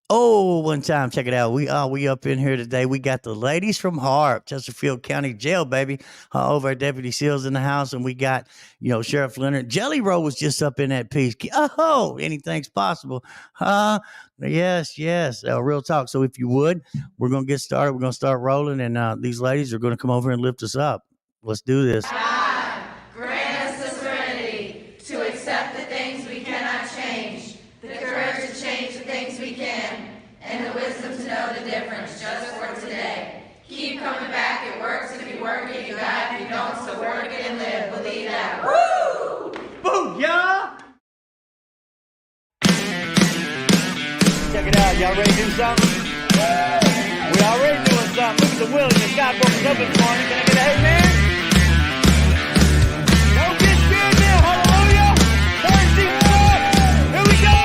Oh, one time, check it out. We up in here today. We got the ladies from Harp, Chesterfield County Jail, baby. Over at Deputy Seals in the house, and we got Sheriff Leonard. Jelly Roll was just up in that piece. Oh, anything's possible, huh? Yes, yes. Real talk. So if you would, we're gonna get started. We're gonna start rolling, and these ladies are gonna come over and lift us up. Let's do this. God, grant us the serenity to accept the things we cannot change, the courage to change the things we can, and the wisdom to know the difference just for today. Keep coming back. It works if you work it. You got if you don't, so work it and live. Believe that. Woo! Boom, y'all. Check it out. Y'all ready to do something? We already doing something. Look at the wilderness. God woke us up this morning. Can I get a hey, man? Don't get scared now. Hallelujah. Thursday morning. Here we go.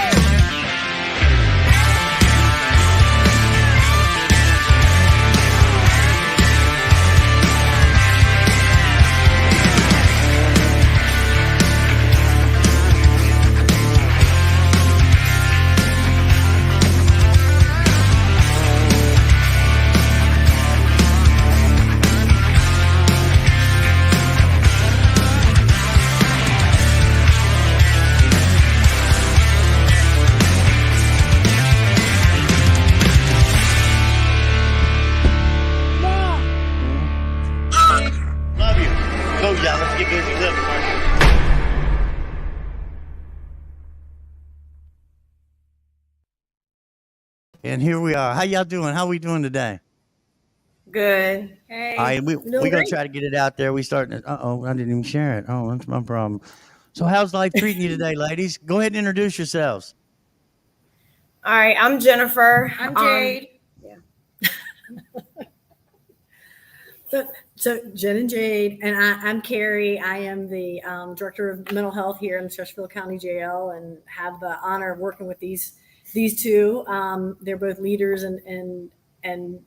Love you. Go, y'all. Let's get busy living. And here we are. How y'all doing? How we doing today? Good. All Hey. right, we're Doing gonna great. try to get it out there. We starting it. Uh-oh, I didn't even share it. Oh, that's my problem. So how's life treating you today, ladies? Go ahead and introduce yourselves. All right. I'm Jennifer. I'm Jade. So Jen and Jade, and I'm Carrie. I am the director of mental health here in Chesterfield County Jail, and have the honor of working with these two. They're both leaders and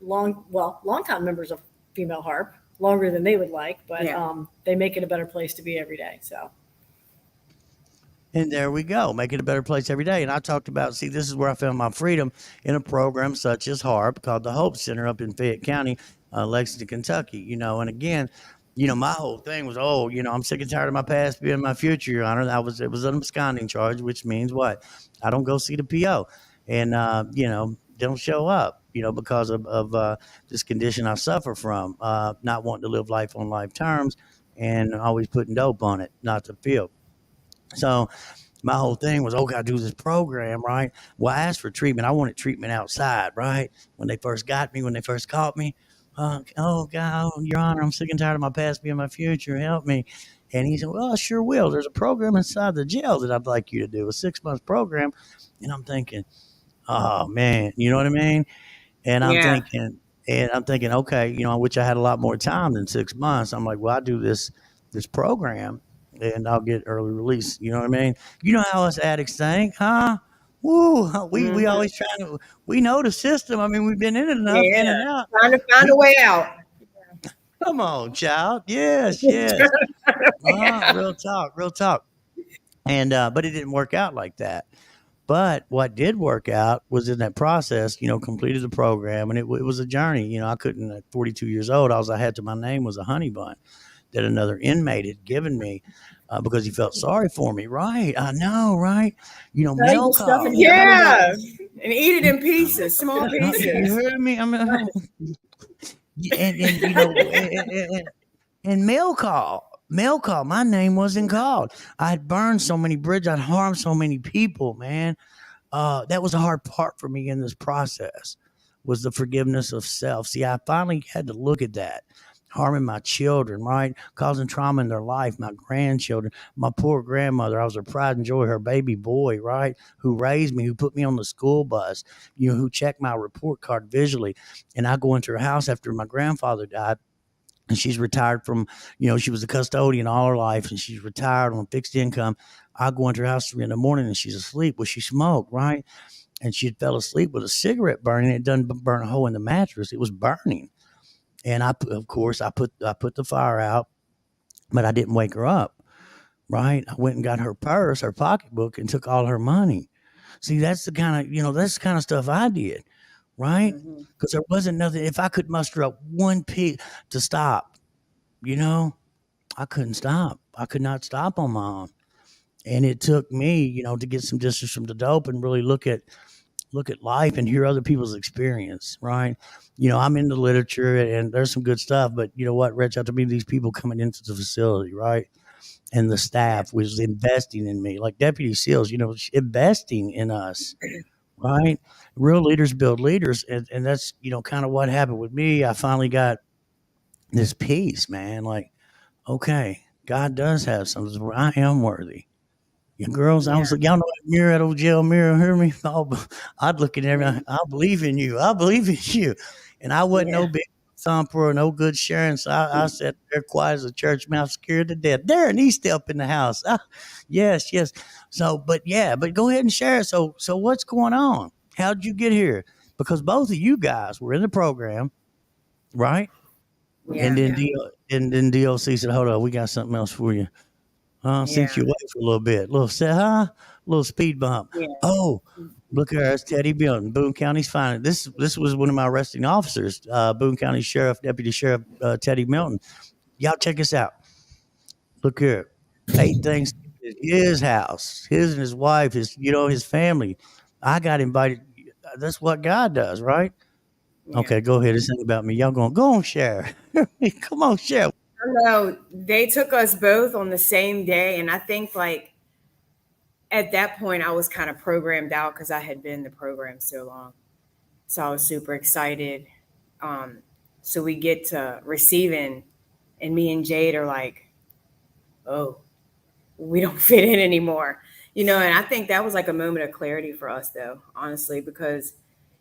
longtime members of Female Harp, longer than they would like, but Yeah. they make it a better place to be every day. So And there we go, make it a better place every day. And I talked about, see, this is where I found my freedom in a program such as Harp called the Hope Center up in Fayette County, Lexington, Kentucky. And again, my whole thing was, I'm sick and tired of my past being my future, Your Honor. It was an absconding charge, which means what? I don't go see the PO, and don't show up, because of this condition I suffer from, not wanting to live life on life terms, and always putting dope on it, not to feel. So my whole thing was, I do this program, right? Well, I asked for treatment. I wanted treatment outside, right? When they first got me, when they first caught me, oh God, Your Honor, I'm sick and tired of my past being my future. Help me. And he said, well, I sure will. There's a program inside the jail that I'd like you to do, a 6-month program. And I'm thinking, oh man, you know what I mean? And I'm Yeah. thinking, okay, I wish I had a lot more time than 6 months. I'm like, well, I do this program, and I'll get early release. You know what I mean? You know how us addicts think, huh? Woo, we Mhm. always trying to. We know the system. I mean, we've been in it enough, in Yeah. and out. Trying to find a We way out. come on, child. Yes, yes. Real talk, real talk. And but it didn't work out like that. But what did work out was in that process, completed the program, and it was a journey. I couldn't at 42 years old. All I had to my name was a honey bun that another inmate had given me because he felt sorry for me. Right? I know, right? now Mail you're stuffing call. your honey Yeah. bun. And eat it in pieces, small You pieces. heard me? I mean, Right. and and mail call. My name wasn't called. I had burned so many bridges. I'd harmed so many people, man. That was a hard part for me in this process, was the forgiveness of self. See, I finally had to look at that. Harming my children, right? Causing trauma in their life, my grandchildren, my poor grandmother. I was her pride and joy, her baby boy, right? Who raised me, who put me on the school bus, who checked my report card visually. And I go into her house after my grandfather died, and she's retired from, she was a custodian all her life, and she's retired on fixed income. I go into her house 3 in the morning and she's asleep. Well, she smoked, right? And she had fell asleep with a cigarette burning. It doesn't burn a hole in the mattress. It was burning. And of course, I put the fire out, but I didn't wake her up, right? I went and got her purse, her pocketbook, and took all her money. See, that's the kind of, that's the kind of stuff I did, right? Mm-hmm. Because there wasn't nothing. If I could muster up one piece to stop, you know, I couldn't stop. I could not stop on my own. And it took me, to get some distance from the dope and really look at life and hear other people's experience, right? I'm into literature and there's some good stuff, but you know what, Rich, out to me, these people coming into the facility, right? And the Yeah. staff was investing in me, like Deputy SEALs, investing in us, right? Real leaders build leaders. And that's, kind of what happened with me. I finally got this peace, man. Like, okay, God does have something where I am worthy. You girls, I Yeah. was like, y'all know that mirror, that old jail mirror, hear me? Oh, I'd look at Mhm. everything. I believe in you. I believe in you. And I wasn't Yeah. no big thumper or no good sharing. So I sat there quiet as a church mouse, scared to death. There, and he stepped in the house. Ah, yes, yes. So, but go ahead and share it. So what's going on? How'd you get here? Because both of you guys were in the program, right? And Yeah. then DLC said, hold on, we got something else for you. Sent Yeah. you away for a little bit. Little say, little speed bump. Yeah. Oh, look at us, Teddy Milton, Boone County's finest. This was one of my arresting officers, Boone County Sheriff, Deputy Sheriff Teddy Milton. Y'all check us out. Look here, 8 things at his house, his and his wife, his family. I got invited. That's what God does, right? Yeah. Okay, go ahead. This ain't about me. Y'all go on, share. Come on, share. No, they took us both on the same day, and I think like at that point I was kind of programmed out because I had been in the program so long. So I was super excited. Um, so we get to receiving, and me and Jade are like, oh, we don't fit in anymore. And I think that was like a moment of clarity for us, though, honestly, because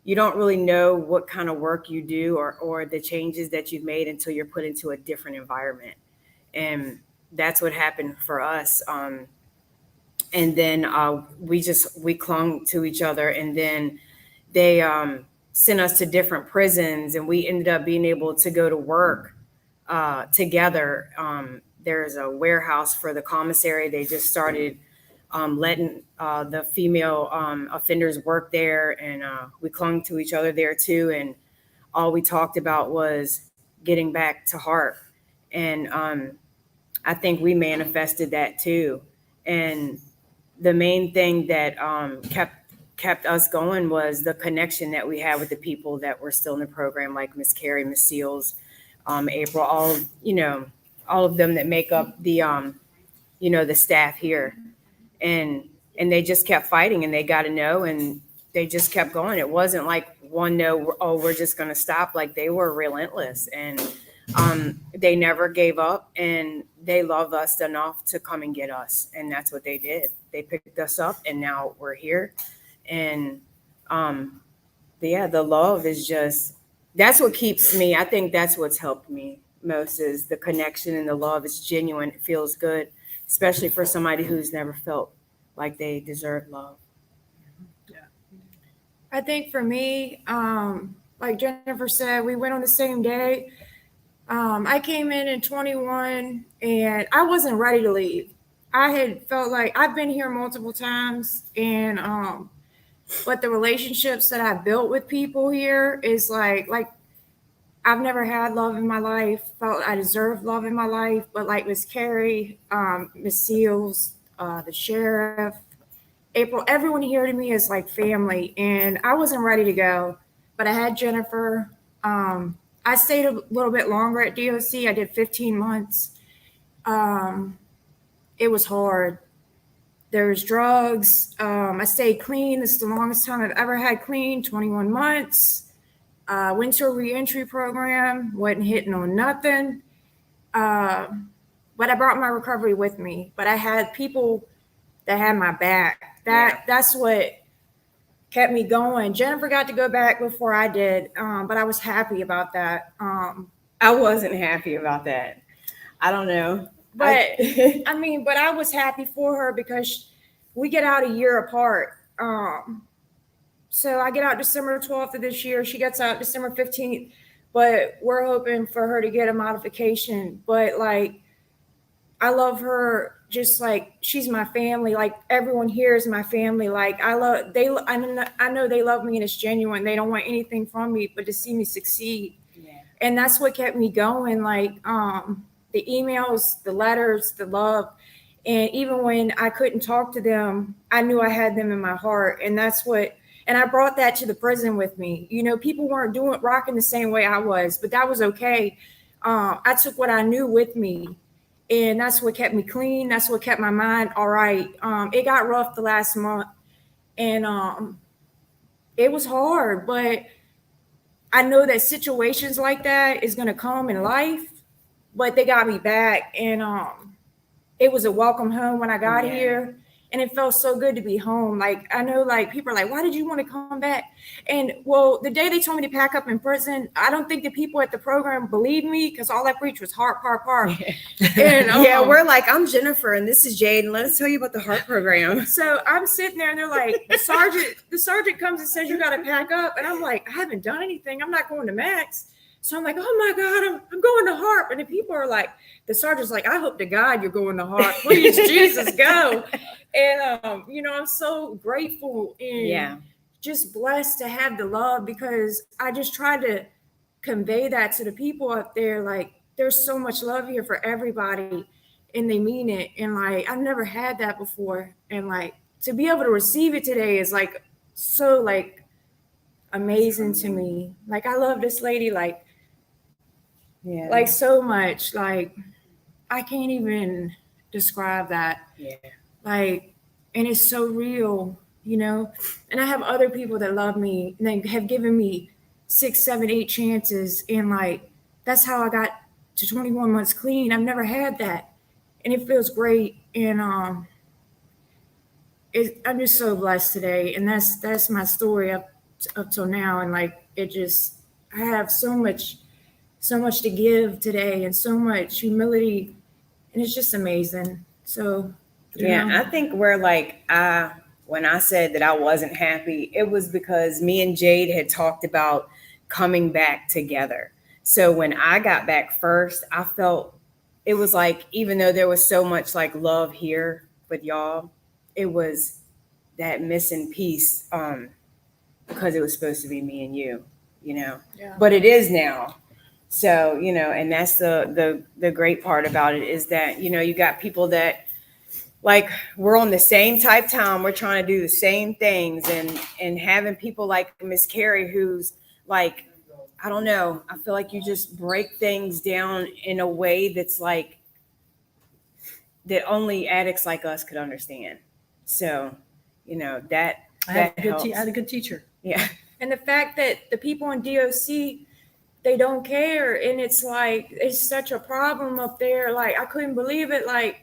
you don't really know what kind of work you do or the changes that you've made until you're put into a different environment. And that's what happened for us. And then we clung to each other, and then they sent us to different prisons, and we ended up being able to go to work together. There's a warehouse for the commissary. They just started letting the female offenders work there, and we clung to each other there too. And all we talked about was getting back to Harp. And I think we manifested that too. And the main thing that kept us going was the connection that we had with the people that were still in the program, like Miss Carrie, Miss Seals, April, all of them that make up the staff here. And they just kept fighting, and they got to know, and they just kept going. It wasn't like one no, oh, we're just going to stop. Like, they were relentless, and they never gave up, and they loved us enough to come and get us, and that's what they did. They picked us up, and now we're here. And yeah, the love is just, that's what keeps me. I think that's what's helped me most, is the connection, and the love is genuine. It feels good, especially for somebody who's never felt like they deserve love. I think for me, like Jennifer said, we went on the same day. I came in 21 and I wasn't ready to leave. I had felt like I've been here multiple times, and but the relationships that I've built with people here is like I've never had love in my life. Felt I deserved love in my life, but like Miss Carrie, Miss Seals, the sheriff, April, everyone here to me is like family, and I wasn't ready to go, but I had Jennifer. I stayed a little bit longer at DOC. I did 15 months. Um, it was hard. There was drugs. I stayed clean. This is the longest time I've ever had clean, 21 months. Went to a reentry program, wasn't hitting on nothing. Uh, but I brought my recovery with me. But I had people that had my back. That's what kept me going. Jennifer got to go back before I did, but I was happy about that. I wasn't happy about that. I don't know. But I mean, but I was happy for her because we get out a year apart. So I get out December 12th of this year. She gets out December 15th, but we're hoping for her to get a modification. But like, I love her just like she's my family. Like everyone here is my family. Like I know they love me and it's genuine. They don't want anything from me but to see me succeed. Yeah. And that's what kept me going. Like the emails, the letters, the love. And even when I couldn't talk to them, I knew I had them in my heart. And I brought that to the prison with me. You know, people weren't rocking the same way I was, but that was okay. I took what I knew with me, and that's what kept me clean. That's what kept my mind all right. It got rough the last month, and it was hard, but I know that situations like that is going to come in life, but they got me back. And it was a welcome home when I got here. And it felt so good to be home. Like, I know, like, people are like, why did you want to come back? And, well, the day they told me to pack up in prison, I don't think the people at the program believed me because all I preached was Harp, Harp, Harp. And, We're like, I'm Jennifer, and this is Jade, and let us tell you about the Harp program. So I'm sitting there, and they're like, the sergeant comes and says, you got to pack up. And I'm like, I haven't done anything. I'm not going to Max. So I'm like, oh, my God, I'm going to Harp. And the people are like, the sergeant's like, I hope to God you're going to Harp. Please, Jesus, go. And, you know, I'm so grateful and just blessed to have the love because I just tried to convey that to the people up there. Like, there's so much love here for everybody and they mean it. And like, I've never had that before. And like, to be able to receive it today is like, so like amazing to me. Like, I love this lady, like so much. Like, I can't even describe that. Yeah. Like, and it's so real, you know? And I have other people that love me and they have given me 6, 7, 8 chances. And like, that's how I got to 21 months clean. I've never had that. And it feels great. And I'm just so blessed today. And that's my story up till now. And like, I have so much to give today and so much humility. And it's just amazing. So, I think we're like, when I said that I wasn't happy, it was because me and Jade had talked about coming back together. So when I got back first, I felt it was like, even though there was so much like love here with y'all, it was that missing piece because it was supposed to be me and you, you know, but it is now. So, you know, and that's the great part about it is that, you know, you got people that like we're on the same type time. We're trying to do the same things and having people like Miss Carrie, who's like, I don't know. I feel like you just break things down in a way that's like that only addicts like us could understand. So, you know, I had a good teacher. Yeah. And the fact that the people in DOC, they don't care. And it's like, it's such a problem up there. Like, I couldn't believe it. Like,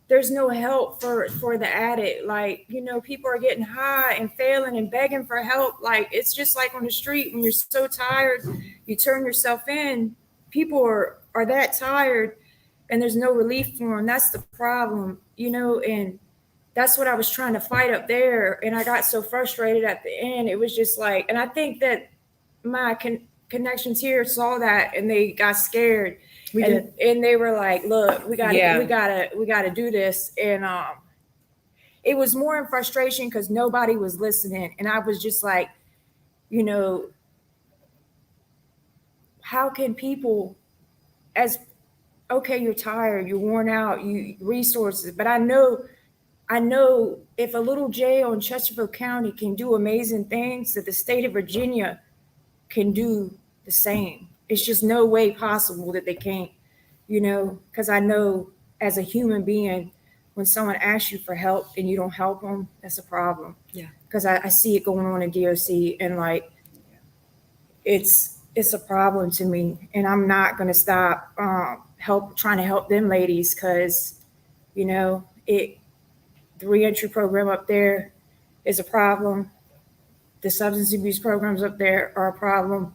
there's no help for the addict. Like, you know, people are getting high and failing and begging for help. Like, it's just like on the street when you're so tired, you turn yourself in. People are that tired and there's no relief for them. That's the problem, you know, and that's what I was trying to fight up there. And I got so frustrated at the end. It was just like, and I think that my connections here saw that and they got scared. And they were like, look, we gotta do this. And it was more in frustration because nobody was listening. And I was just like, you know, how can people okay, you're tired, you're worn out, you resources, but I know if a little jail in Chesterfield County can do amazing things, that the state of Virginia can do the same. It's just no way possible that they can't, you know, because I know as a human being, when someone asks you for help and you don't help them, that's a problem. Yeah. Because I see it going on in DOC and like, it's a problem to me. And I'm not going to stop trying to help them ladies because, you know, the reentry program up there is a problem. The substance abuse programs up there are a problem.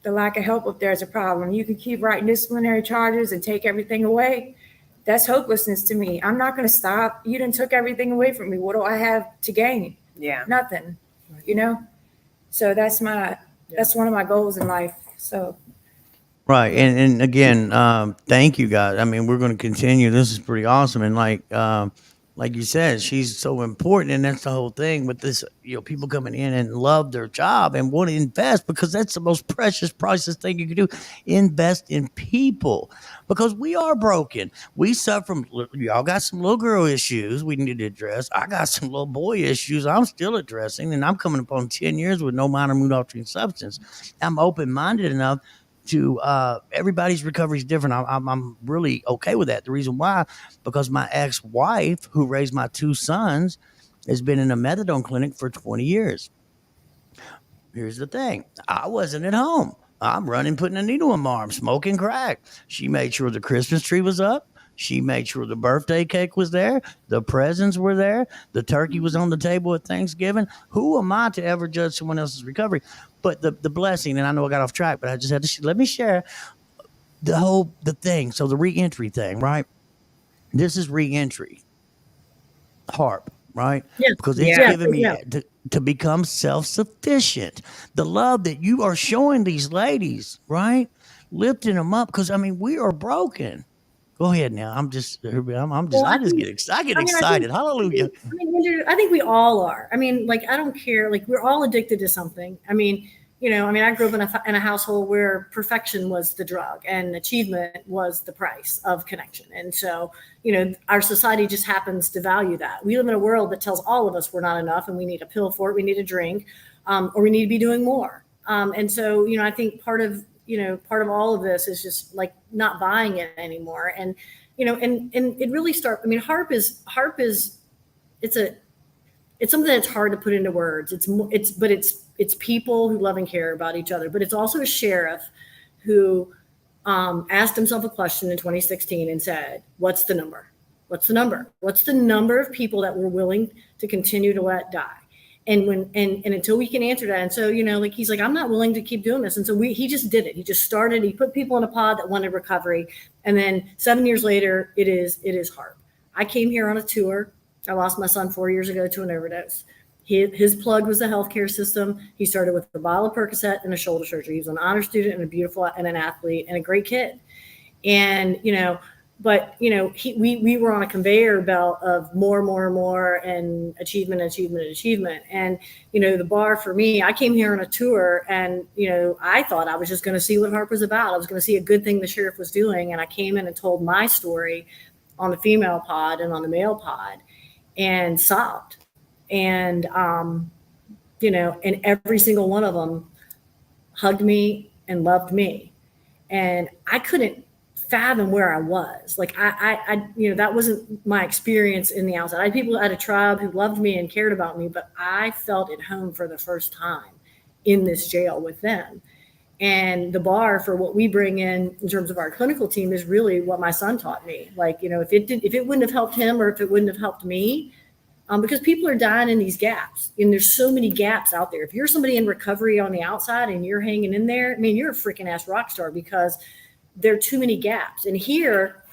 The lack of help up there is a problem. You can keep writing disciplinary charges and take everything away. That's hopelessness to me. I'm not going to stop. You done took everything away from me. What do I have to gain? Yeah. Nothing, you know? So that's one of my goals in life. So. Right. And again, thank you guys. I mean, we're going to continue. This is pretty awesome. And like you said, she's so important. And that's the whole thing with this, people coming in and love their job and want to invest because that's the most precious, priceless thing you can do. Invest in people because we are broken. We suffer from, y'all got some little girl issues we need to address. I got some little boy issues I'm still addressing. And I'm coming upon 10 years with no minor mood altering substance. I'm open minded enough to everybody's recovery is different. I'm really okay with that. The reason why, because my ex-wife, who raised my two sons, has been in a methadone clinic for 20 years. Here's the thing: I wasn't at home. I'm running, putting a needle in my arm, smoking crack. She made sure the Christmas tree was up. She made sure the birthday cake was there, the presents were there, the turkey was on the table at Thanksgiving. Who am I to ever judge someone else's recovery? But the blessing, and I know I got off track, but I just had to let me share the thing. So the reentry thing, right? This is reentry, Harp, right? Yes. Because it's Yeah. giving me Yeah. to become self sufficient. The love that you are showing these ladies, right? Lifting them up, because I mean we are broken. Go ahead now. Well, I just get excited. I get I think, excited. Hallelujah. Andrew, I think we all are. I mean, like, I don't care. Like, we're all addicted to something. I mean, I grew up in a household where perfection was the drug and achievement was the price of connection. And so, our society just happens to value that. We live in a world that tells all of us we're not enough and we need a pill for it. We need a drink, or we need to be doing more. And so, I think part of all of this is just like not buying it anymore. And, and it really starts, I mean, harp is, it's something that's hard to put into words. It's people who love and care about each other, but it's also a sheriff who asked himself a question in 2016 and said, what's the number? What's the number? What's the number of people that we're willing to continue to let die? And until we can answer that. And so, he's like, I'm not willing to keep doing this. And so he just did it. He just started, he put people in a pod that wanted recovery. And then 7 years later, it is Harp. I came here on a tour. I lost my son 4 years ago to an overdose. His plug was the healthcare system. He started with a bottle of Percocet and a shoulder surgery. He was an honor student and an athlete and a great kid. And, we were on a conveyor belt of more and achievement. And, the bar for me, I came here on a tour and, I thought I was just going to see what Harp was about. I was going to see a good thing the sheriff was doing. And I came in and told my story on the female pod and on the male pod and sobbed. And, and every single one of them hugged me and loved me. And I couldn't fathom where I was. Like I that wasn't my experience in the outside. I had people at a tribe who loved me and cared about me, but I felt at home for the first time in this jail with them. And the bar for what we bring in terms of our clinical team is really what my son taught me. Like, if it wouldn't have helped him or if it wouldn't have helped me, because people are dying in these gaps, and there's so many gaps out there. If you're somebody in recovery on the outside and you're hanging in there, I mean, you're a freaking ass rock star because there are too many gaps. And here,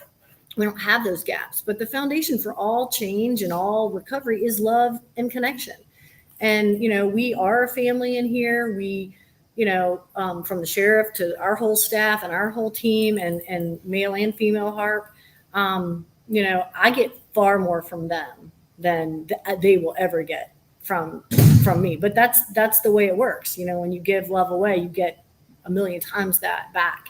we don't have those gaps. But the foundation for all change and all recovery is love and connection. And, we are a family in here. We, from the sheriff to our whole staff and our whole team and male and female Harp, I get far more from them than they will ever get from me. But that's the way it works. When you give love away, you get a million times that back.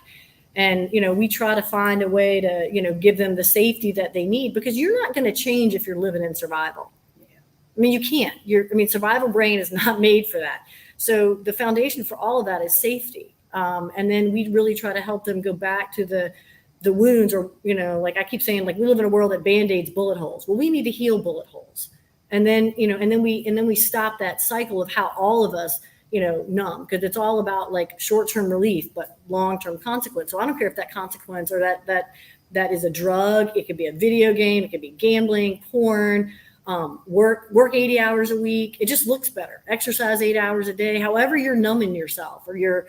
And, we try to find a way to, give them the safety that they need, because you're not going to change if you're living in survival. I mean, you can't. Survival brain is not made for that. So the foundation for all of that is safety. And then we really try to help them go back to the wounds, or, like I keep saying, like, we live in a world that band-aids bullet holes. Well, we need to heal bullet holes. And then, and then we stop that cycle of how all of us, numb, because it's all about like short-term relief, but long-term consequence. So I don't care if that consequence or that is a drug. It could be a video game. It could be gambling, porn, work 80 hours a week. It just looks better. Exercise 8 hours a day. However, you're numbing yourself, or you're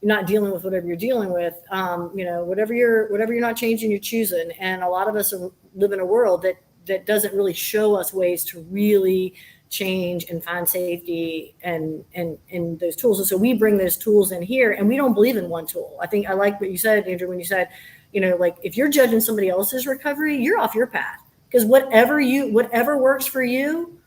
not dealing with whatever you're dealing with. Whatever you're not changing, you're choosing. And a lot of us live in a world that doesn't really show us ways to really change and find safety and those tools. And so we bring those tools in here, and we don't believe in one tool. I think I like what you said, Andrew, when you said, like if you're judging somebody else's recovery, you're off your path, because whatever works for you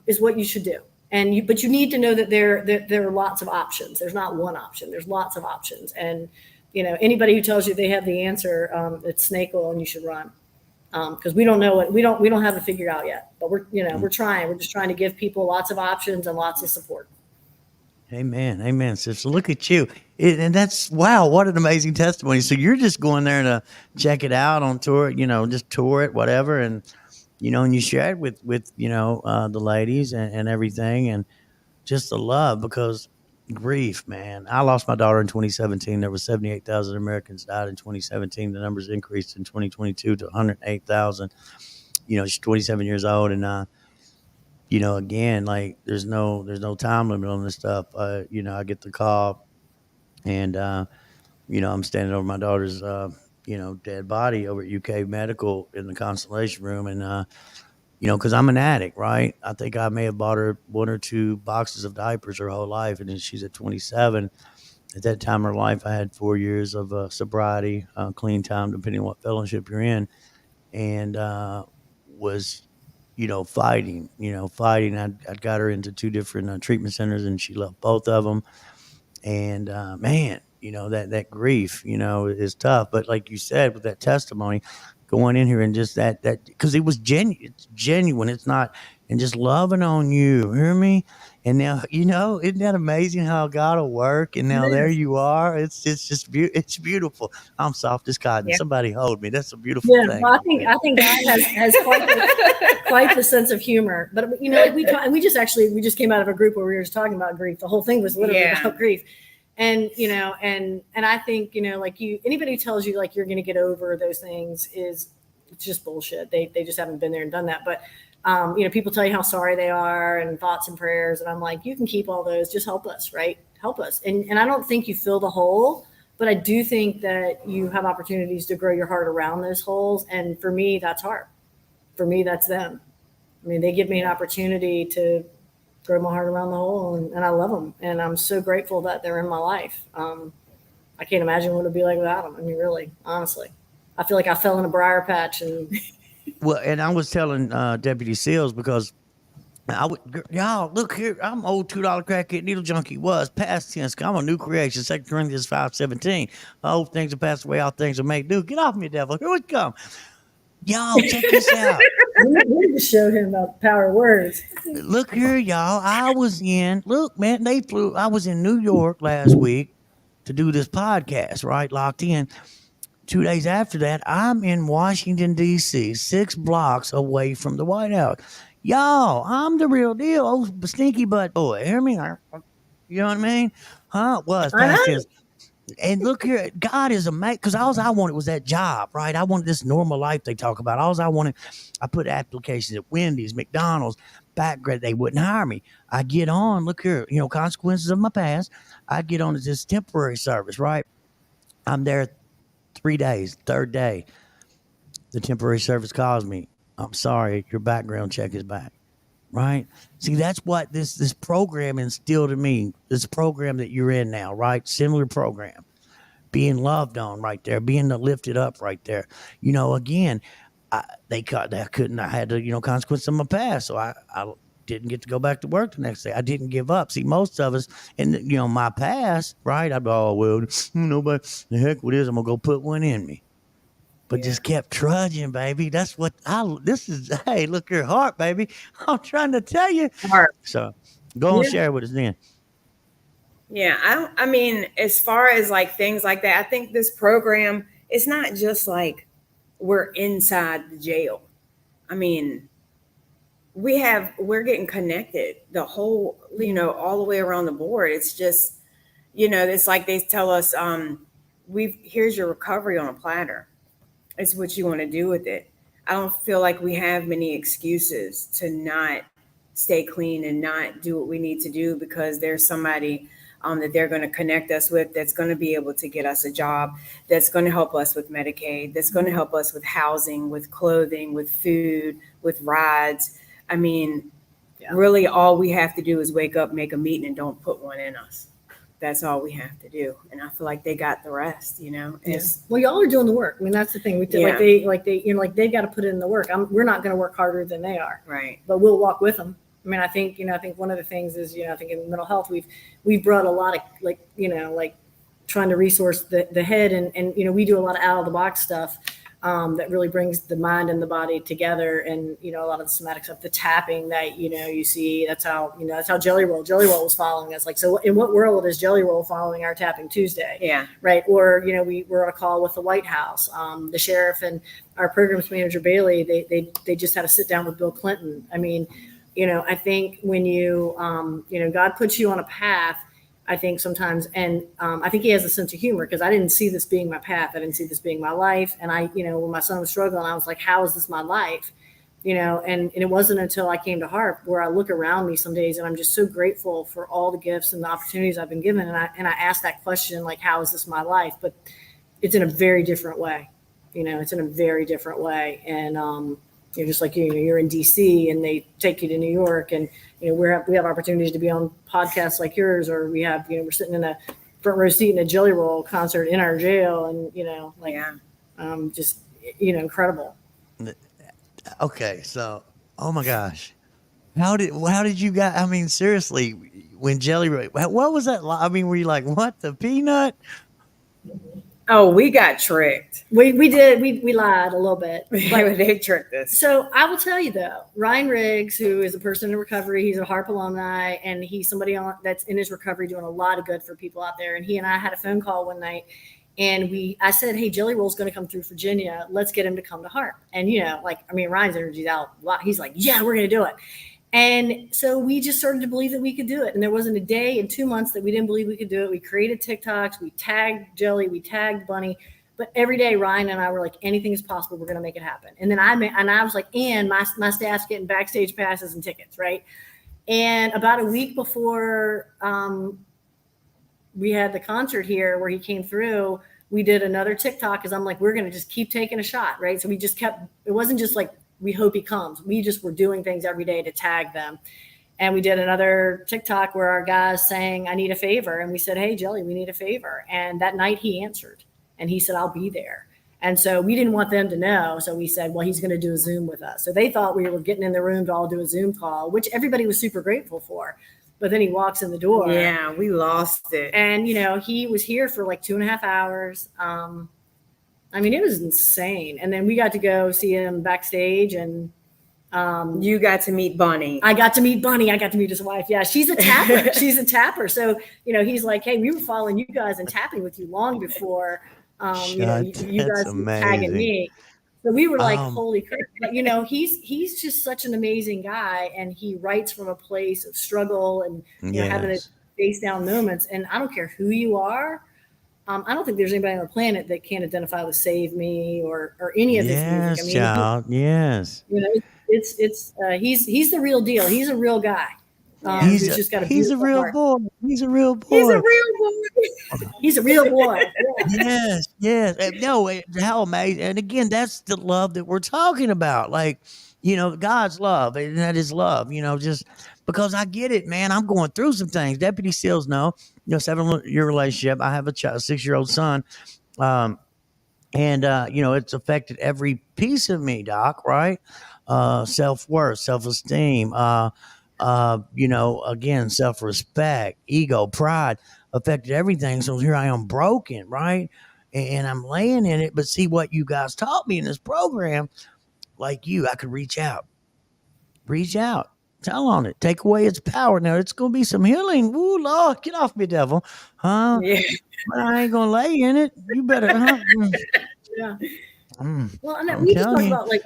is what you should do. But you need to know that there are lots of options. There's not one option. There's lots of options. And, anybody who tells you they have the answer, it's snake oil and you should run. Because we don't know it. We don't have it figured out yet, but we're trying. We're just trying to give people lots of options and lots of support. Amen. Amen, sister. Look at you. And that's, wow, what an amazing testimony. So you're just going there to check it out on tour, just tour it, whatever. And, and you share it with the ladies and everything, and just the love, because grief, man. I lost my daughter in 2017. There was 78,000 Americans died in 2017. The numbers increased in 2022 to 108,000. She's 27 years old, and again, like there's no time limit on this stuff. I get the call, and I'm standing over my daughter's dead body over at UK Medical in the Constellation Room, and because I'm an addict, right? I think I may have bought her 1 or 2 boxes of diapers her whole life, and then she's at 27. At that time of her life, I had 4 years of sobriety, clean time, depending on what fellowship you're in, and was, fighting. I got her into 2 different treatment centers, and she loved both of them. And man, that grief, is tough. But like you said, with that testimony, going in here and just that because it was genuine. It's genuine. It's not, and just loving on you. Hear me? And now, isn't that amazing how God will work? And now there you are. It's just it's beautiful. I'm soft as cotton. Yeah. Somebody hold me. That's a beautiful Yeah, thing. well, I think God has quite the sense of humor. But we just came out of a group where we were just talking about grief. The whole thing was literally about grief. And and I think anybody who tells you like you're going to get over those things it's just bullshit. They just haven't been there and done that. But people tell you how sorry they are and thoughts and prayers, and I'm like, you can keep all those. Just help us, right? Help us. And I don't think you fill the hole, but I do think that you have opportunities to grow your heart around those holes. And for me, that's Harp. For me, that's them. I mean, they give me an opportunity to grow my heart around the hole, and I love them, and I'm so grateful that they're in my life. I can't imagine what it'd be like without them. I mean, really, honestly, I feel like I fell in a briar patch. And Well, and I was telling Deputy Seals, because y'all look here. I'm old $2 crackhead needle junkie. Was past tense. I'm a new creation. 2 Corinthians 5:17. Old things are passed away. All things are made new. Get off me, devil. Here we come. Y'all, check this out. we just showed him about the power of words. Look here, y'all. I was in. Look, man. I was in New York last week to do this podcast. Right, locked in. 2 days after that, I'm in Washington, D.C., 6 blocks away from the White House. Y'all, I'm the real deal. Oh, stinky butt boy. Hear me? You know what I mean? Huh? Was past tense. And look here, God is amazing, because all I wanted was that job, right? I wanted this normal life they talk about. All I wanted, I put applications at Wendy's, McDonald's, backgrade. They wouldn't hire me. I get on, look here, consequences of my past. I get on to this temporary service, right? I'm there 3 days. 3rd day, the temporary service calls me. I'm sorry, your background check is back. Right? See, that's what this program instilled in me. This program that you're in now, right? Similar program. Being loved on right there, being lifted up right there. Again, I had the consequence of my past. So I didn't get to go back to work the next day. I didn't give up. See, most of us, and my past, right? I'd be, oh, well, nobody, the heck with this, I'm going to go put one in me. But just kept trudging, baby. That's what hey, look your heart, baby. I'm trying to tell you. Harp. So go and share with us then. Yeah, I mean, as far as like things like that, I think this program, it's not just like we're inside the jail. I mean, we're getting connected the whole, all the way around the board. It's just, it's like they tell us, here's your recovery on a platter. It's what you want to do with it. I don't feel like we have many excuses to not stay clean and not do what we need to do, because there's somebody that they're going to connect us with that's going to be able to get us a job, that's going to help us with Medicaid, that's going to help us with housing, with clothing, with food, with rides. I mean, Really, all we have to do is wake up, make a meeting, and don't put one in us. That's all we have to do. And I feel like they got the rest, It's Well, y'all are doing the work. I mean, that's the thing. We did, they got to put in the work. We're not going to work harder than they are, right. but we'll walk with them. I mean, I think one of the things is, I think in mental health, we've brought a lot of like trying to resource the head and we do a lot of out of the box stuff. That really brings the mind and the body together, and a lot of the somatic stuff, the tapping that you see. That's how Jelly Roll was following us. Like, so in what world is Jelly Roll following our Tapping Tuesday? Yeah, right. Or we're on a call with the White House, the sheriff and our programs manager Bailey. They just had a sit down with Bill Clinton. I mean, I think when God puts you on a path. I think sometimes, and I think he has a sense of humor, because I didn't see this being my path. I didn't see this being my life. And when my son was struggling, I was like, how is this my life? And it wasn't until I came to Harp where I look around me some days and I'm just so grateful for all the gifts and the opportunities I've been given. And I ask that question, like, how is this my life? But it's in a very different way. It's in a very different way. And, just like you're in DC and they take you to New York, and we have opportunities to be on podcasts like yours, or we have we're sitting in a front row seat in a Jelly Roll concert in our jail, and just incredible. Okay, so oh my gosh, how did you guys? I mean, seriously, when Jelly Roll, what was that? I mean, were you like, what, the peanut? Oh, we got tricked. We did. We lied a little bit. But they tricked us. So I will tell you though, Ryan Riggs, who is a person in recovery, he's a Harp alumni, and he's somebody that's in his recovery doing a lot of good for people out there. And he and I had a phone call one night, and I said, hey, Jelly Roll's going to come through Virginia. Let's get him to come to Harp. And Ryan's energy's out. He's like, yeah, we're going to do it. And so we just started to believe that we could do it. And there wasn't a day in 2 months that we didn't believe we could do it. We created TikToks, we tagged Jelly, we tagged Bunny. But every day, Ryan and I were like, anything is possible. We're going to make it happen. And then I was like, and my staff's getting backstage passes and tickets, right? And about a week before we had the concert here where he came through, we did another TikTok, because I'm like, we're going to just keep taking a shot, right? So we just kept, it wasn't just like, we hope he comes. We just were doing things every day to tag them. And we did another TikTok where our guys saying, I need a favor. And we said, hey, Jelly, we need a favor. And that night he answered and he said, I'll be there. And so we didn't want them to know. So we said, well, he's going to do a Zoom with us. So they thought we were getting in the room to all do a Zoom call, which everybody was super grateful for. But then he walks in the door. Yeah, we lost it. And, he was here for like 2.5 hours. I mean, it was insane. And then we got to go see him backstage, and you got to meet Bunny. I got to meet Bunny. I got to meet his wife. Yeah, she's a tapper. She's a tapper. So, he's like, hey, we were following you guys and tapping with you long before, you guys were tagging me. So we were like, holy crap. But, he's just such an amazing guy, and he writes from a place of struggle and having to face down moments. And I don't care who you are. I don't think there's anybody on the planet that can't identify with Save Me or any of this music. I mean, child. Yes. He's the real deal. He's a real guy. He's a real boy. He's a real boy. He's a real boy. He's a real boy. Yes. No, how amazing. And again, that's the love that we're talking about. Like, God's love, and that is love, just because I get it, man. I'm going through some things. Deputy SEALs know, 7-year relationship. I have a 6-year-old son. And it's affected every piece of me, Doc, right? Self-worth, self-esteem, again, self-respect, ego, pride, affected everything. So here I am broken, right? And I'm laying in it. But see what you guys taught me in this program, like I could reach out, tell on it, take away its power. Now it's going to be some healing. Ooh, Lord, get off me, devil. Huh? Yeah. I ain't going to lay in it. You better, huh? Yeah. Well, and we just talk about like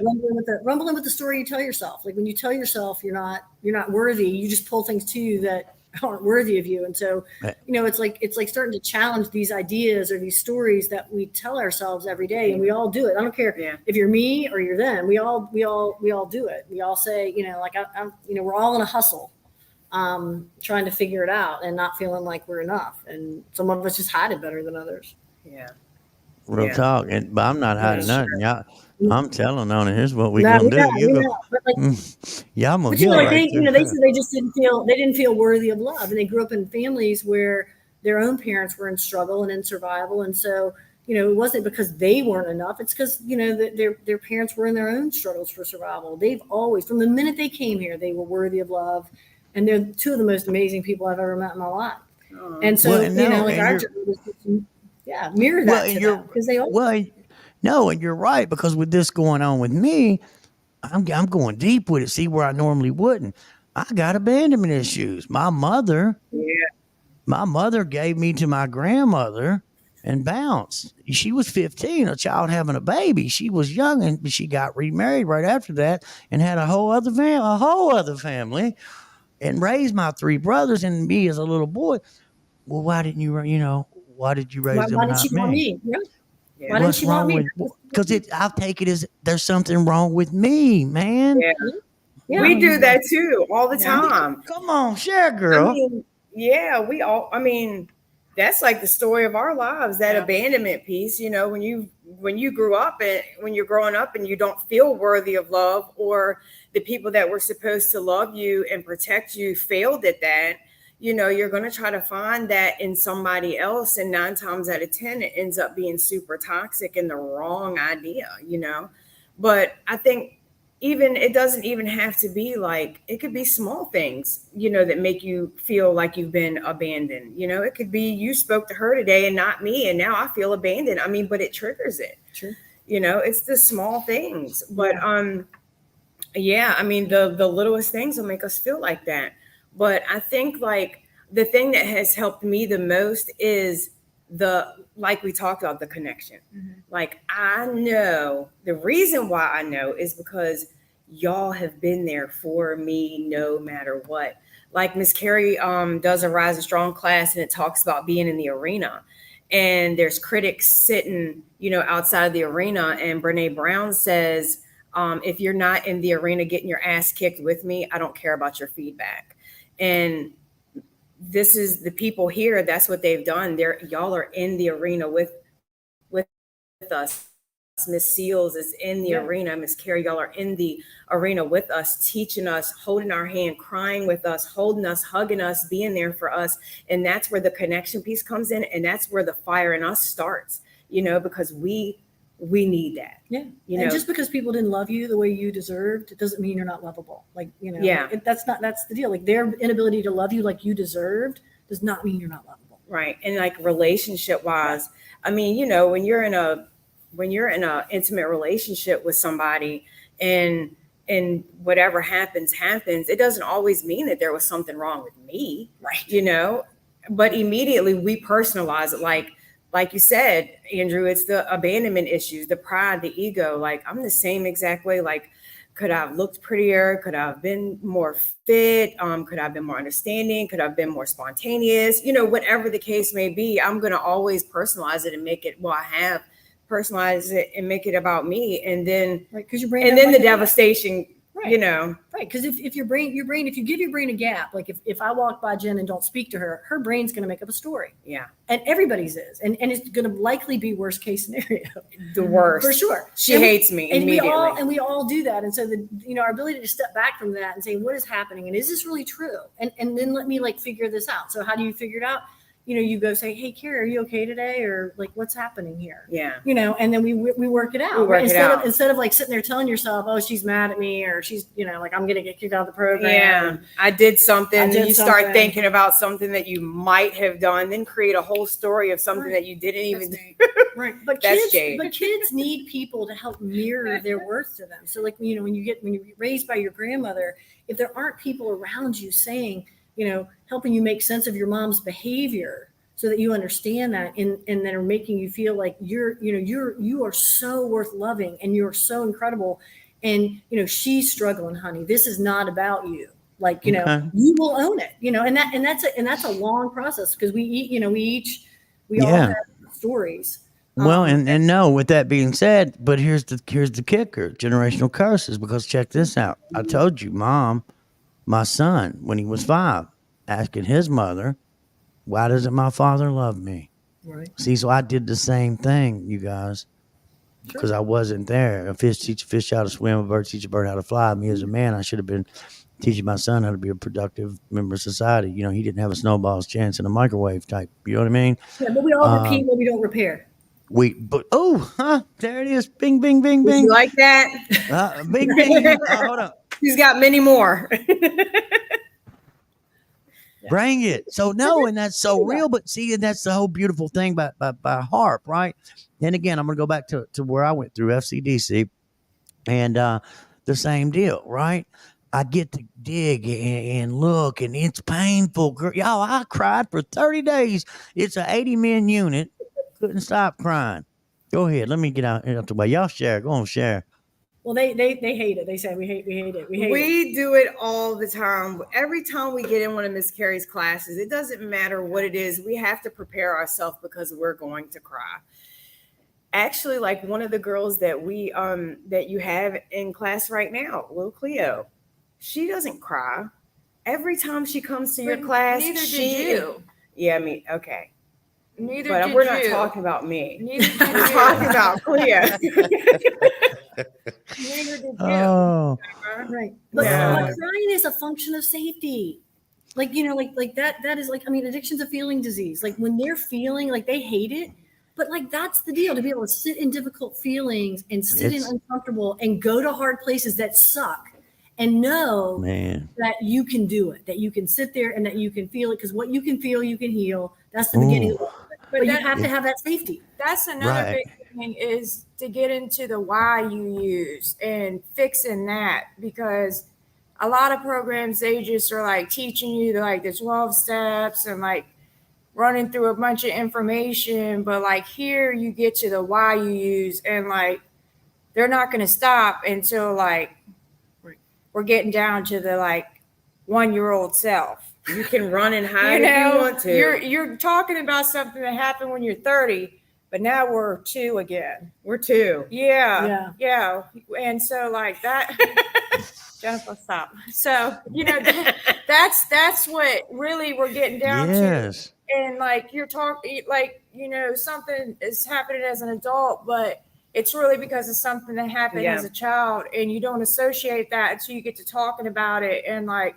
rumbling with the story you tell yourself. Like when you tell yourself you're not worthy, you just pull things to you that aren't worthy of you. And so, it's like starting to challenge these ideas or these stories that we tell ourselves every day, and we all do it. I don't care if you're me or you're them. We all do it. We all say, I'm we're all in a hustle, trying to figure it out and not feeling like we're enough. And some of us just hide it better than others. Yeah. Real Yeah. talk. But I'm not Yeah, hiding sure. nothing. Y'all, I'm telling on it. Here's what we No, gonna do. You we go. know. But like, Yeah, I'm gonna but you know, heal like right they there. said they just didn't feel worthy of love, and they grew up in families where their own parents were in struggle and in survival, and so it wasn't because they weren't enough. It's because that their parents were in their own struggles for survival. They've always, from the minute they came here, they were worthy of love, and they're two of the most amazing people I've ever met in my life. And Well, so and no, like and our you're job is to, yeah, mirror well, that and to them you're because they all. well, no, and you're right because with this going on with me, I'm going deep with it. See where I normally wouldn't. I got abandonment issues. Yeah. My mother gave me to my grandmother and bounced. She was 15, a child having a baby. She was young and she got remarried right after that and had a whole other family and raised my three brothers and me as a little boy. Well, why didn't why did you raise them Why and did she not want me? me? Yeah. Yeah. Why didn't What's she want wrong me? with because I'll take it as there's something wrong with me, man. Yeah. Yeah. We do that too all the Yeah. time. Come on, share, I girl. mean, yeah, I mean, that's like the story of our lives, that Yeah. abandonment piece, when you grew up and when you're growing up and you don't feel worthy of love, or the people that were supposed to love you and protect you failed at that, you're going to try to find that in somebody else. And 9 times out of 10, it ends up being super toxic and the wrong idea. But I think even it doesn't even have to be like, it could be small things that make you feel like you've been abandoned. It could be you spoke to her today and not me, and now I feel abandoned. I mean, but it triggers it. Sure. It's the small things. But Yeah. yeah, I mean, the littlest things will make us feel like that. But I think like the thing that has helped me the most is the like we talked about, the connection. Like, I know the reason why I know is because y'all have been there for me no matter what. Like Miss Carrie does a Rise and Strong class, and it talks about being in the arena. And there's critics sitting, outside of the arena. And Brene Brown says, if you're not in the arena getting your ass kicked with me, I don't care about your feedback. And this is the people here. That's what they've done. Y'all are in the arena with us. Miss Seals is in the Yeah. arena. Miss Carrie, y'all are in the arena with us, teaching us, holding our hand, crying with us, holding us, hugging us, being there for us. And that's where the connection piece comes in. And that's where the fire in us starts, because we need that. Yeah. You And know, just because people didn't love you the way you deserved, it doesn't mean you're not lovable. Like, Yeah. that's the deal. Like, their inability to love you like you deserved does not mean you're not lovable. right. And like relationship wise, I mean, when you're in a intimate relationship with somebody, and whatever happens, it doesn't always mean that there was something wrong with me. Right. But immediately we personalize it. Like you said, Andrew, it's the abandonment issues, the pride, the ego. Like, I'm the same exact way. Like, could I have looked prettier? Could I have been more fit? Could I have been more understanding? Could I have been more spontaneous? Whatever the case may be, I'm going to always personalize it and make it, I have personalized it and make it about me. And then, Right. Because your brain. and then the devastation, Right. Right. Because if your brain, if you give your brain a gap, like if I walk by Jen and don't speak to her, her brain's going to make up a story. Yeah. And everybody's is. And it's going to likely be worst case scenario. The worst. For sure. She And hates me immediately. We all do that. And so our ability to step back from that and say, what is happening? And is this really true? And then let me figure this out. So how do you figure it out? You go say, hey, Carrie, are you okay today? Or what's happening here? Yeah. And then we work it out. We work it out. Instead of sitting there telling yourself, oh, she's mad at me, or she's, I'm going to get kicked out of the program. Yeah, I did something. I did You start something. thinking about something that you might have done, then create a whole story of something that you didn't even do. Right. But That's Jade. kids need people to help mirror their worth to them. So when you're raised by your grandmother, if there aren't people around you saying, helping you make sense of your mom's behavior so that you understand that and that are making you feel like you are so worth loving and you're so incredible. And, she's struggling, honey. This is not about you. Okay. You will own it, and that's a long process because we all Yeah. have stories. Well, and no, with that being said, but here's the kicker: generational curses. Because check this out. I told you, my son, when he was 5, asking his mother, "Why doesn't my father love me?" Right. See, so I did the same thing, you guys, because I wasn't there. A fish teach a fish how to swim, a bird teach a bird how to fly. Me as a man, I should have been teaching my son how to be a productive member of society. You know, he didn't have a snowball's chance in a microwave type. You know what I mean? Yeah, but we all repeat what we don't repair. There it is. Bing, bing, bing, Would you bing. like that? Bing, bing. Hold on. He's got many more. Bring it. So no, and that's so real. But see, and that's the whole beautiful thing by Harp, right? And again, I'm gonna go back to where I went through FCDC, and the same deal, right? I get to dig and look, and it's painful. Y'all, I cried for 30 days. It's an 80-man unit. Couldn't stop crying. Go ahead. Let me get out the way. Y'all share. Go on, share. Well, they hate it. They say we hate it. We hate it. We do it all the time. Every time we get in one of Miss Carrie's classes, it doesn't matter what it is. We have to prepare ourselves because we're going to cry. Actually, like one of the girls that we that you have in class right now, little Cleo, she doesn't cry. Every time she comes to your class, Neither did she you. Yeah, me. Okay. Neither But did we're you. not talking about me. Neither did We're you. talking about Cleo. Neither did you. Oh, Right. But, Yeah. but crying is a function of safety. Like, you know, like that is like, I mean, addiction's a feeling disease. Like when they're feeling like they hate it, but like that's the deal, to be able to sit in difficult feelings and sit in It's- uncomfortable and go to hard places that suck and know man. that you can do it, that you can sit there and that you can feel it. Because what you can feel, you can heal. That's the beginning of it. But you that- have to have that safety. That's another Right. big thing is to get into the why you use and fixing that, because a lot of programs, they just are like teaching you the 12 steps and like running through a bunch of information. But like here you get to the why you use, and like they're not going to stop until like we're getting down to the like 1-year-old self. You can run and hide You if you know, want to. you're talking about something that happened when you're 30, but now we're 2 again. We're 2. Yeah. And so like that, Jennifer, stop. So, you know, that's what really we're getting down to. Yes. And like you're talking, like, you know, something is happening as an adult, but it's really because of something that happened as a child, and you don't associate that until you get to talking about it. And like,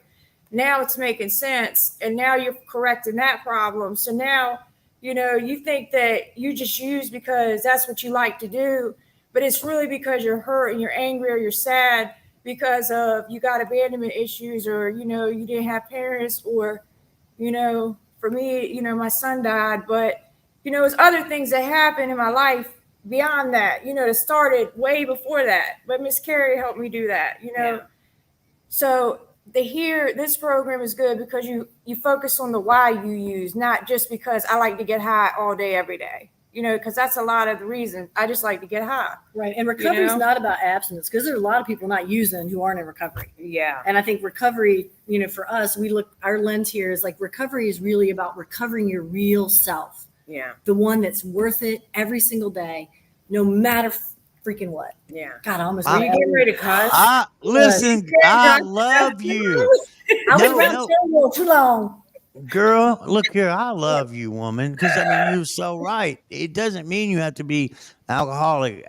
now it's making sense, and now you're correcting that problem. So now, you know, you think that you just use because that's what you like to do, but it's really because you're hurt and you're angry or you're sad because of you got abandonment issues, or, you know, you didn't have parents, or, you know, for me, you know, my son died, but, you know, it's other things that happened in my life beyond that, you know, that started way before that. But Miss Carrie helped me do that, you know. Yeah. So this program is good because you focus on the why you use, not just because I like to get high all day, every day, you know, because that's a lot of the reason. I just like to get high. Right. And recovery is know? not about abstinence, because there are a lot of people not using who aren't in recovery. Yeah. And I think recovery, you know, for us, our lens here is like recovery is really about recovering your real self, Yeah. the one that's worth it every single day, no matter freaking what. Yeah. God, I almost Are you getting ready to cuss? Listen, I love you. I was No, around no. Samuel too long. Girl, look here. I love you, woman. Because I mean, you're so right. It doesn't mean you have to be alcoholic.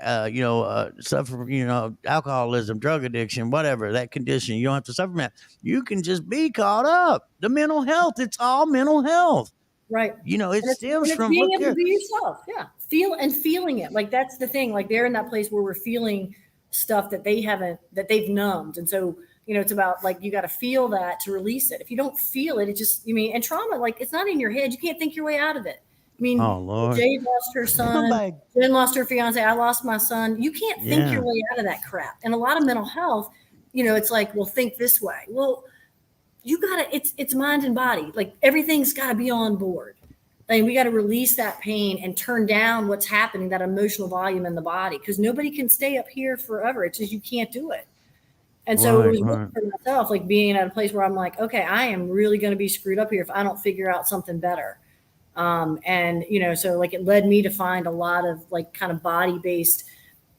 Suffer from alcoholism, drug addiction, whatever that condition. You don't have to suffer from that. You can just be caught up. The mental health. It's all mental health. Right. You know, it And stems it's from being look able here. to be yourself. Yeah. Feeling it. Like that's the thing. Like they're in that place where we're feeling stuff that they've numbed. And so, you know, it's about like, you got to feel that to release it. If you don't feel it, and trauma, like it's not in your head. You can't think your way out of it. I mean, Oh, Lord. Jade lost her son. Somebody- Jen lost her fiance. I lost my son. You can't think Yeah. your way out of that crap. And a lot of mental health, you know, it's like, well, think this way. Well, you gotta, it's mind and body. Like everything's got to be on board. Like we got to release that pain and turn down what's happening, that emotional volume in the body, because nobody can stay up here forever. It's just, you can't do it. And so it was work for myself, like being at a place where I'm like, okay, I am really going to be screwed up here if I don't figure out something better. And, you know, so like it led me to find a lot of like kind of body-based,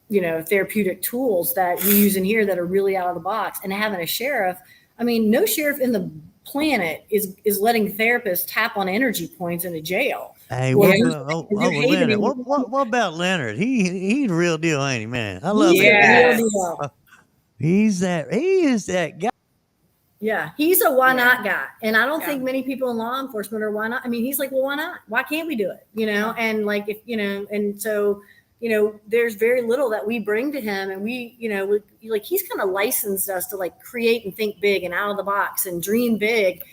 you know, therapeutic tools that we use in here that are really out of the box. And having a sheriff, I mean, no sheriff in the planet is letting therapists tap on energy points in a jail. Hey, Well, what they're- about they're Leonard? hating What about Leonard? He's the real deal, ain't he, man? I love He's him. the real Yes. deal. He is that guy. Yeah, he's a why Yeah. not guy, and I don't Yeah. think many people in law enforcement are why not. I mean, he's like, well, why not? Why can't we do it? You know, and like if you know, and so you know, there's very little that we bring to him, and we, you know, like he's kind of licensed us to like create and think big and out of the box and dream big,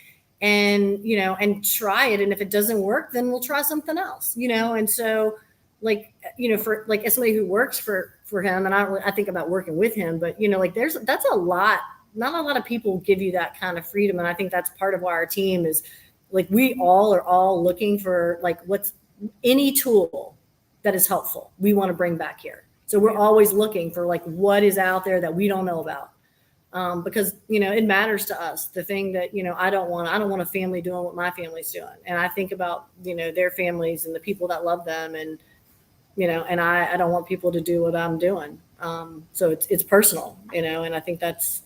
and you know, and try it. And if it doesn't work, then we'll try something else. You know, and so like you know, for like as somebody who works for him, and I think about working with him, but you know, like that's a lot. Not a lot of people give you that kind of freedom. And I think that's part of why our team is like, we all are all looking for like what's any tool that is helpful. We want to bring back here. So we're always looking for like what is out there that we don't know about. Because, you know, it matters to us. The thing that, you know, I don't want a family doing what my family's doing. And I think about, you know, their families and the people that love them. And, you know, and I don't want people to do what I'm doing. So it's personal, you know, and I think that's,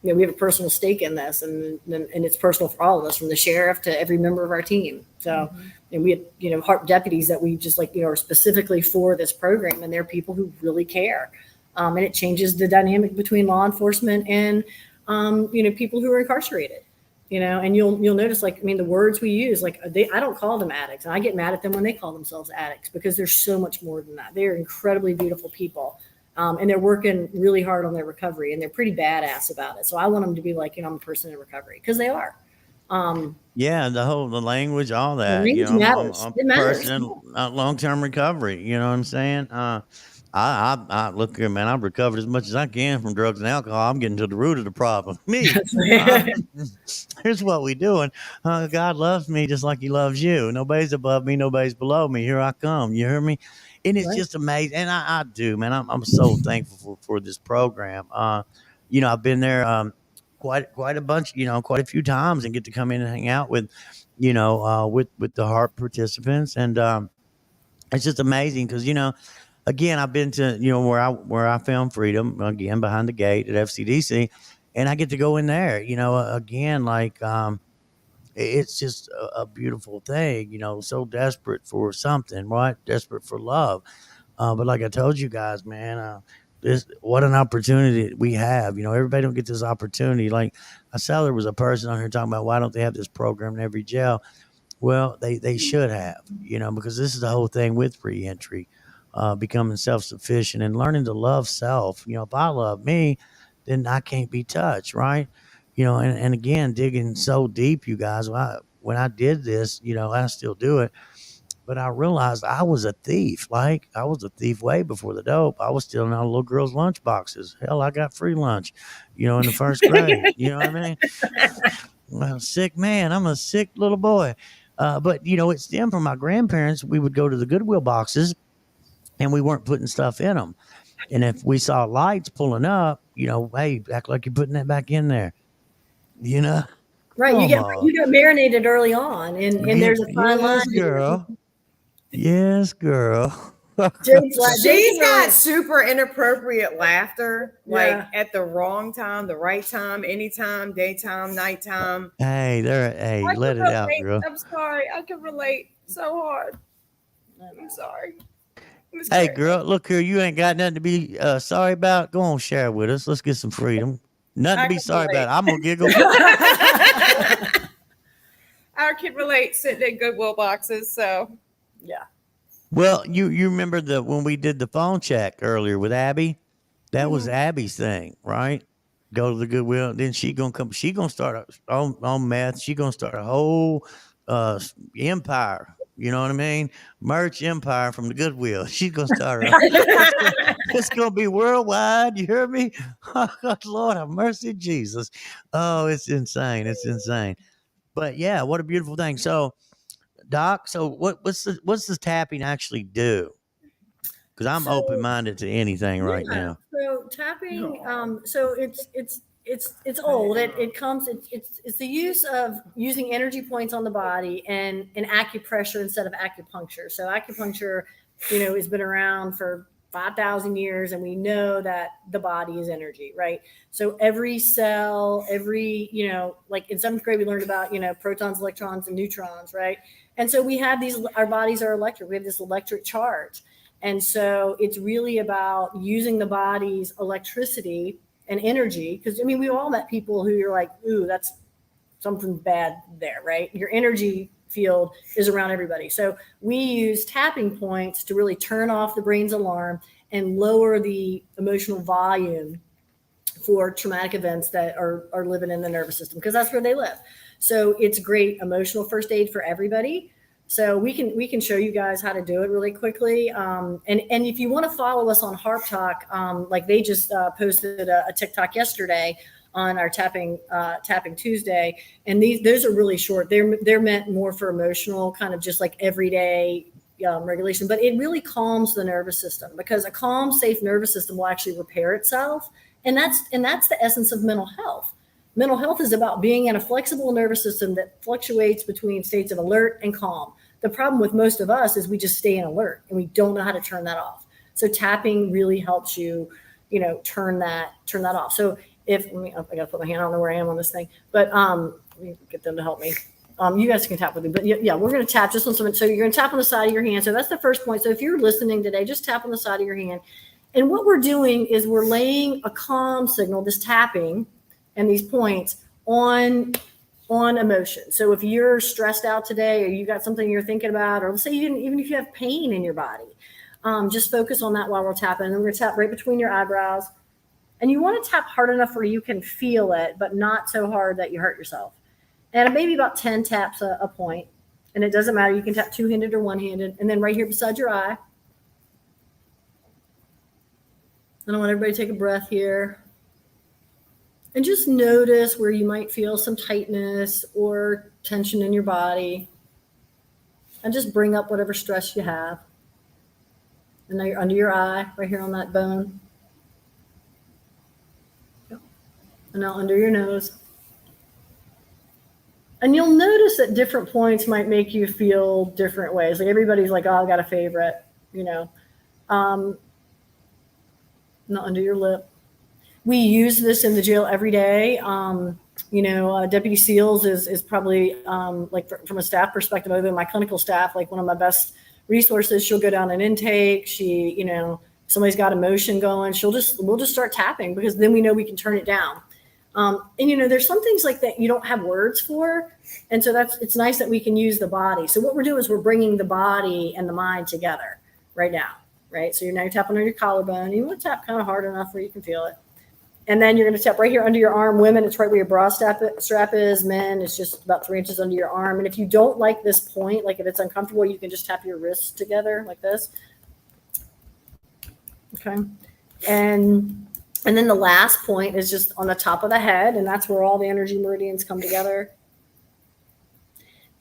you know, we have a personal stake in this, and it's personal for all of us, from the sheriff to every member of our team. So, and we have, you know, Harp deputies that we just like, you know, are specifically for this program, and they're people who really care. And it changes the dynamic between law enforcement and, you know, people who are incarcerated, you know, and you'll notice, like, I mean, the words we use, like I don't call them addicts, and I get mad at them when they call themselves addicts, because there's so much more than that. They're incredibly beautiful people. And they're working really hard on their recovery, and they're pretty badass about it. So I want them to be like, you know, I'm a person in recovery, because they are. Yeah, the language, all The that. language You know, matters. I'm It a matters. person in long-term recovery. You know what I'm saying? I look here, man. I've recovered as much as I can from drugs and alcohol. I'm getting to the root of the problem. Me. Here's what we doing. God loves me just like He loves you. Nobody's above me. Nobody's below me. Here I come. You hear me? And it's Right. just amazing. And I do, man. I'm so thankful for this program. You know, I've been there quite a bunch. You know, quite a few times, and get to come in and hang out with, you know, with the Harp participants, and it's just amazing because, you know, again, I've been to, you know, where I found freedom, again, behind the gate at FCDC, and I get to go in there, you know, again, like, it's just a beautiful thing, you know, so desperate for something, right? Desperate for love. But like I told you guys, man, this, what an opportunity we have. You know, everybody don't get this opportunity. Like I saw there was a person on here talking about, why don't they have this program in every jail? Well, they should have, you know, because this is the whole thing with reentry, becoming self sufficient and learning to love self. You know, if I love me, then I can't be touched, right? You know, and again, digging so deep, you guys. When I did this, you know, I still do it, but I realized I was a thief. Like I was a thief way before the dope. I was stealing out of little girls' lunch boxes. Hell, I got free lunch, you know, in the first grade. You know what I mean? I'm a sick man. I'm a sick little boy. But you know, it stemmed from my grandparents. We would go to the Goodwill boxes, and we weren't putting stuff in them. And if we saw lights pulling up, you know, hey, act like you're putting that back in there. You know, Right. come on. You get marinated early on, and there's a fine line. Yes, girl. Yes, girl. She's got super inappropriate laughter, like Yeah. at the wrong time, the right time, anytime, daytime, nighttime. Hey, hey, I let can it out, relate. girl. I'm sorry. I can relate so hard. I'm sorry. Miss Hey, Karen. girl, look here. You ain't got nothing to be sorry about. Go on, share with us. Let's get some freedom. Nothing to I be can sorry relate. about. I'm gonna giggle. I can relate sitting in Goodwill boxes. So Yeah. Well, you remember when we did the phone check earlier with Abby? That was Mhm. Abby's thing, right? Go to the Goodwill. Then she gonna come. She gonna start on meth. She gonna start a whole empire. You know what I mean? Merch empire from the Goodwill. She's gonna start. It's gonna be worldwide. You hear me? Lord have mercy, Jesus. Oh, it's insane. It's insane. But yeah, what a beautiful thing. So, Doc. So what's the tapping actually do? Because I'm So open minded to anything right yeah. now. So tapping. So it's old. It comes. It's the use of using energy points on the body and acupressure instead of acupuncture. So acupuncture, you know, has been around for 5,000 years, and we know that the body is energy, right? So every cell, every, like in 7th grade, we learned about, protons, electrons, and neutrons, right? And so we have these, our bodies are electric. We have this electric charge. And so it's really about using the body's electricity and energy. Because, we all met people who you're like, ooh, that's something bad there, right? Your energy field is around everybody. So we use tapping points to really turn off the brain's alarm and lower the emotional volume for traumatic events that are living in the nervous system, because that's where they live. So it's great emotional first aid for everybody. So we can show you guys how to do it really quickly. And if you want to follow us on Harp Talk, like they just posted a TikTok yesterday on our tapping Tuesday, and those are really short. They're meant more for emotional, kind of just like everyday regulation, but it really calms the nervous system, because a calm, safe nervous system will actually repair itself, and that's the essence of mental health. Mental health is about being in a flexible nervous system that fluctuates between states of alert and calm. The problem with most of us is we just stay in alert and we don't know how to turn that off. So tapping really helps you, turn that off. So I gotta put my hand, I don't know where I am on this thing, but let me get them to help me. You guys can tap with me, but yeah, we're going to tap just on something. So you're going to tap on the side of your hand. So that's the first point. So if you're listening today, just tap on the side of your hand. And what we're doing is we're laying a calm signal, this tapping and these points on emotion. So if you're stressed out today, or you got something you're thinking about, or let's say even if you have pain in your body, just focus on that while we're tapping. And then we're going to tap right between your eyebrows. And you want to tap hard enough where you can feel it, but not so hard that you hurt yourself. And maybe about 10 taps a point. And it doesn't matter. You can tap two-handed or one-handed. And then right here beside your eye. And I want everybody to take a breath here. And just notice where you might feel some tightness or tension in your body. And just bring up whatever stress you have. And now you're under your eye, right here on that bone. And now under your nose. And you'll notice that different points might make you feel different ways. Like everybody's like, oh, I've got a favorite, Not under your lip. We use this in the jail every day. Deputy SEALs is probably from a staff perspective, other than my clinical staff, like one of my best resources. She'll go down an intake. She, somebody's got emotion going. We'll just start tapping, because then we know we can turn it down. There's some things like that you don't have words for. And so it's nice that we can use the body. So what we're doing is we're bringing the body and the mind together right now, right? So you're tapping on your collarbone. You want to tap kind of hard enough where you can feel it. And then you're going to tap right here under your arm. Women, it's right where your bra strap is. Men, it's just about 3 inches under your arm. And if you don't like this point, like if it's uncomfortable, you can just tap your wrists together like this. Okay. And then the last point is just on the top of the head, and that's where all the energy meridians come together.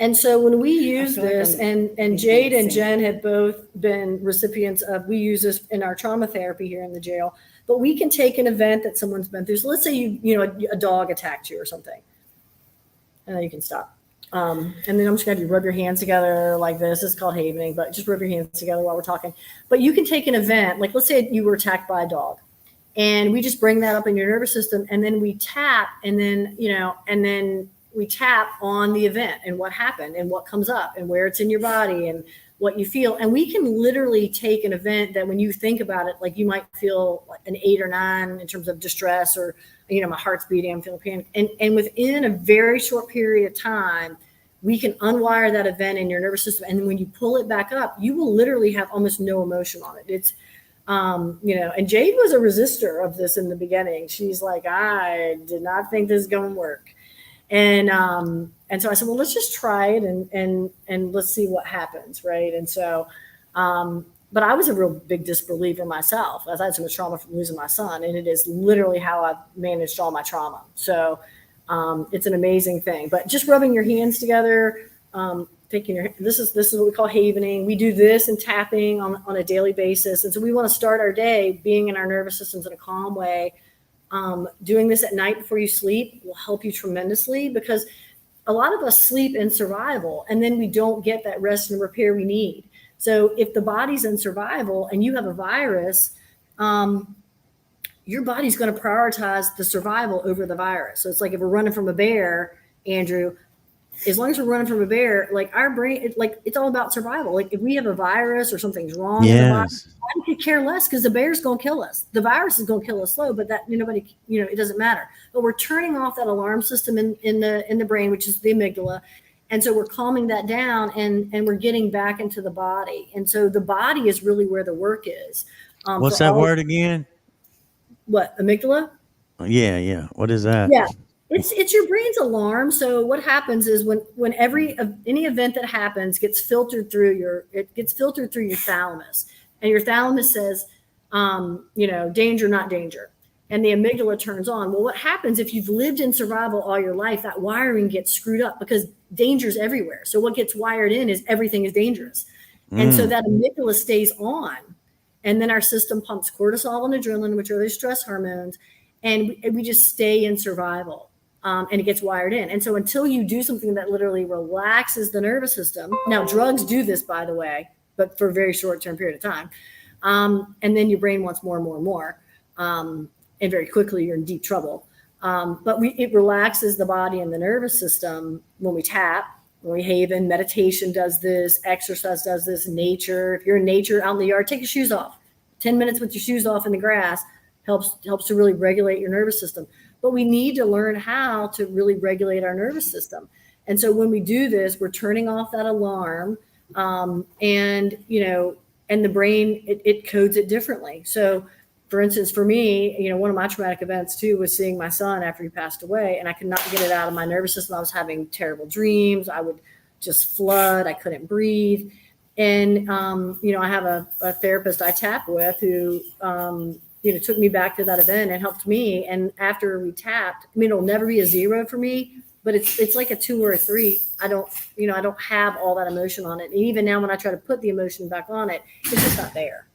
And so when we use this, and Jade and Jen have both been recipients of, we use this in our trauma therapy here in the jail, but we can take an event that someone's been through. So let's say a dog attacked you or something, and then you can stop. And then I'm just going to rub your hands together like this. It's called havening, but just rub your hands together while we're talking. But you can take an event, like let's say you were attacked by a dog. And we just bring that up in your nervous system, and then we tap, and then we tap on the event and what happened and what comes up and where it's in your body and what you feel. And we can literally take an event that when you think about it, like you might feel like an 8 or 9 in terms of distress, or, my heart's beating, I'm feeling pain. And within a very short period of time, we can unwire that event in your nervous system. And then when you pull it back up, you will literally have almost no emotion on it. It's, and Jade was a resistor of this in the beginning. She's like, I did not think this is going to work. And so I said, well, let's just try it and let's see what happens. Right. And so, but I was a real big disbeliever myself. I had so much trauma from losing my son, and it is literally how I've managed all my trauma. So, it's an amazing thing, but just rubbing your hands together, this is what we call havening. We do this and tapping on a daily basis. And so we want to start our day being in our nervous systems in a calm way. Doing this at night before you sleep will help you tremendously, because a lot of us sleep in survival, and then we don't get that rest and repair we need. So if the body's in survival and you have a virus, your body's going to prioritize the survival over the virus. So it's like if we're running from a bear, Andrew, as long as we're running from a bear, like our brain, it's all about survival. Like if we have a virus or something's wrong in the body, Yes. I could care less because the bear's going to kill us. The virus is going to kill us slow, but that nobody, it doesn't matter. But we're turning off that alarm system in the brain, which is the amygdala. And so we're calming that down and we're getting back into the body. And so the body is really where the work is. What's that word again? What, amygdala? Yeah. What is that? Yeah. It's your brain's alarm. So what happens is when any event that happens gets filtered through your thalamus, and your thalamus says, danger, not danger, and the amygdala turns on. Well, what happens if you've lived in survival all your life? That wiring gets screwed up because danger's everywhere. So what gets wired in is everything is dangerous, and so that amygdala stays on, and then our system pumps cortisol and adrenaline, which are those stress hormones, and we just stay in survival. And it gets wired in. And so until you do something that literally relaxes the nervous system, now drugs do this, by the way, but for a very short-term period of time. And then your brain wants more and more and more. And very quickly you're in deep trouble. But it relaxes the body and the nervous system when we tap, when we haven. Meditation does this, exercise does this, nature. If you're in nature, out in the yard, take your shoes off. 10 minutes with your shoes off in the grass helps to really regulate your nervous system. But we need to learn how to really regulate our nervous system. And so when we do this, we're turning off that alarm, and the brain, it codes it differently. So for instance, for me, one of my traumatic events too was seeing my son after he passed away, and I could not get it out of my nervous system. I was having terrible dreams. I would just flood. I couldn't breathe. And, I have a therapist I tap with who, took me back to that event and helped me. And after we tapped, it'll never be a 0 for me, but it's like a 2 or a 3. I don't have all that emotion on it. And even now when I try to put the emotion back on it, it's just not there.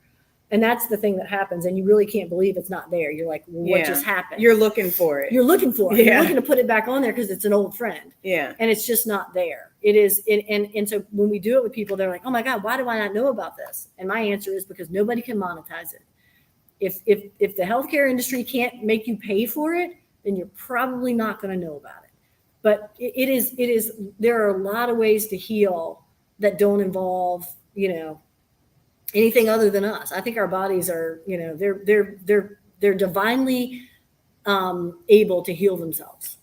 And that's the thing that happens. And you really can't believe it's not there. You're like, well, what just happened? You're looking for it. You're looking for it. Yeah. You're looking to put it back on there because it's an old friend. Yeah. And it's just not there. It is. And so when we do it with people, they're like, oh my God, why do I not know about this? And my answer is because nobody can monetize it. If the healthcare industry can't make you pay for it, then you're probably not going to know about it. But it is, there are a lot of ways to heal that don't involve, anything other than us. I think our bodies are, they're divinely able to heal themselves.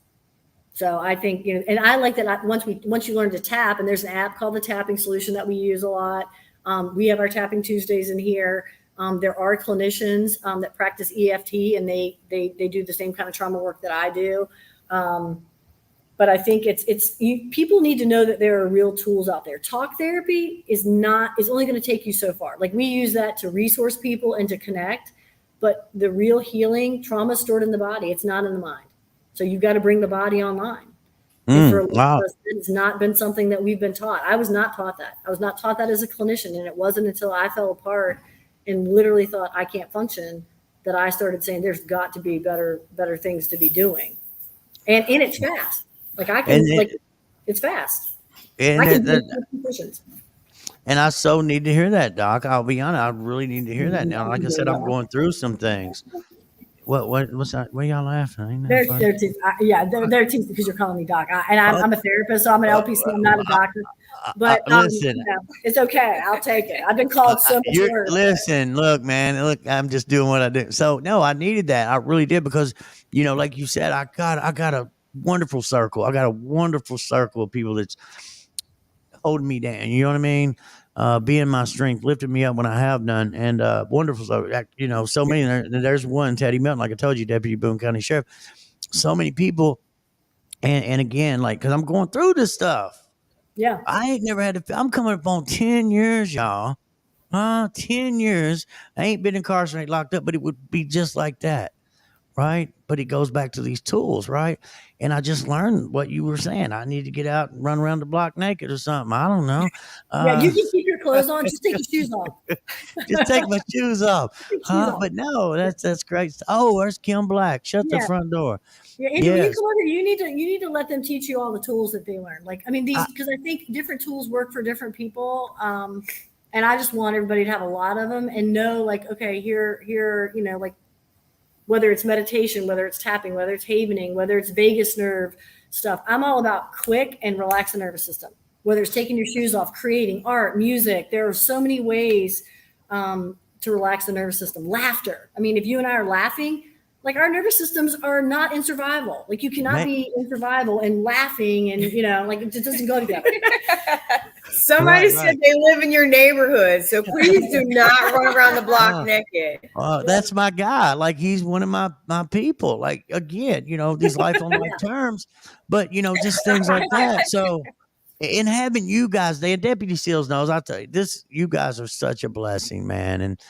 So I think, and I like that once you learn to tap, and there's an app called the Tapping Solution that we use a lot. We have our Tapping Tuesdays in here. There are clinicians that practice EFT, and they do the same kind of trauma work that I do. But I think people need to know that there are real tools out there. Talk therapy is only going to take you so far. Like we use that to resource people and to connect, but the real healing, trauma is stored in the body. It's not in the mind. So you've got to bring the body online. And for a lot of us, it's not been something that we've been taught. I was not taught that. I was not taught that as a clinician. And it wasn't until I fell apart and literally thought I can't function that I started saying there's got to be better things to be doing. And it's fast. Like it's fast. And I can do positions. And I so need to hear that, Doc. I'll be honest. I really need to hear that now. Like I said, I'm going through some things. What's that? Why y'all laughing? They're teasing because you're calling me Doc. I'm a therapist, so I'm an LPC. I'm not a doctor. But listen, it's okay. I'll take it. I've been called so much worse. Listen, look, man. Look, I'm just doing what I do. So no, I needed that. I really did because, like you said, I got a wonderful circle. I got a wonderful circle of people that's holding me down. You know what I mean? Being my strength, lifting me up when I have done, and wonderful. So many. There's one, Teddy Milton, like I told you, Deputy Boone County Sheriff. So many people, and again, like because I'm going through this stuff. Yeah, I ain't never had to. I'm coming up on 10 years, y'all. 10 years. I ain't been incarcerated, locked up, but it would be just like that. Right. But it goes back to these tools. Right. And I just learned what you were saying. I need to get out and run around the block naked or something. I don't know. You can keep your clothes on. Just take your shoes off. Just take my shoes off. But no, that's great. Oh, where's Kim Black? Shut the front door. Yeah, Andrew, yes. You need to let them teach you all the tools that they learn. Like, I mean, because I think different tools work for different people. And I just want everybody to have a lot of them and know, like, okay, here, like, whether it's meditation, whether it's tapping, whether it's havening, whether it's vagus nerve stuff. I'm all about quick and relax the nervous system, whether it's taking your shoes off, creating art, music. There are so many ways to relax the nervous system. Laughter. I mean, if you and I are laughing, like, our nervous systems are not in survival. Like, you cannot be in survival and laughing, and like, it just doesn't go together. Somebody said they live in your neighborhood, so please do not run around the block naked. That's my guy. Like, he's one of my people. Like, again, these life on life terms, but just things like that. So, in having you guys, the Deputy SEALs knows, I'll tell you this, you guys are such a blessing, man. And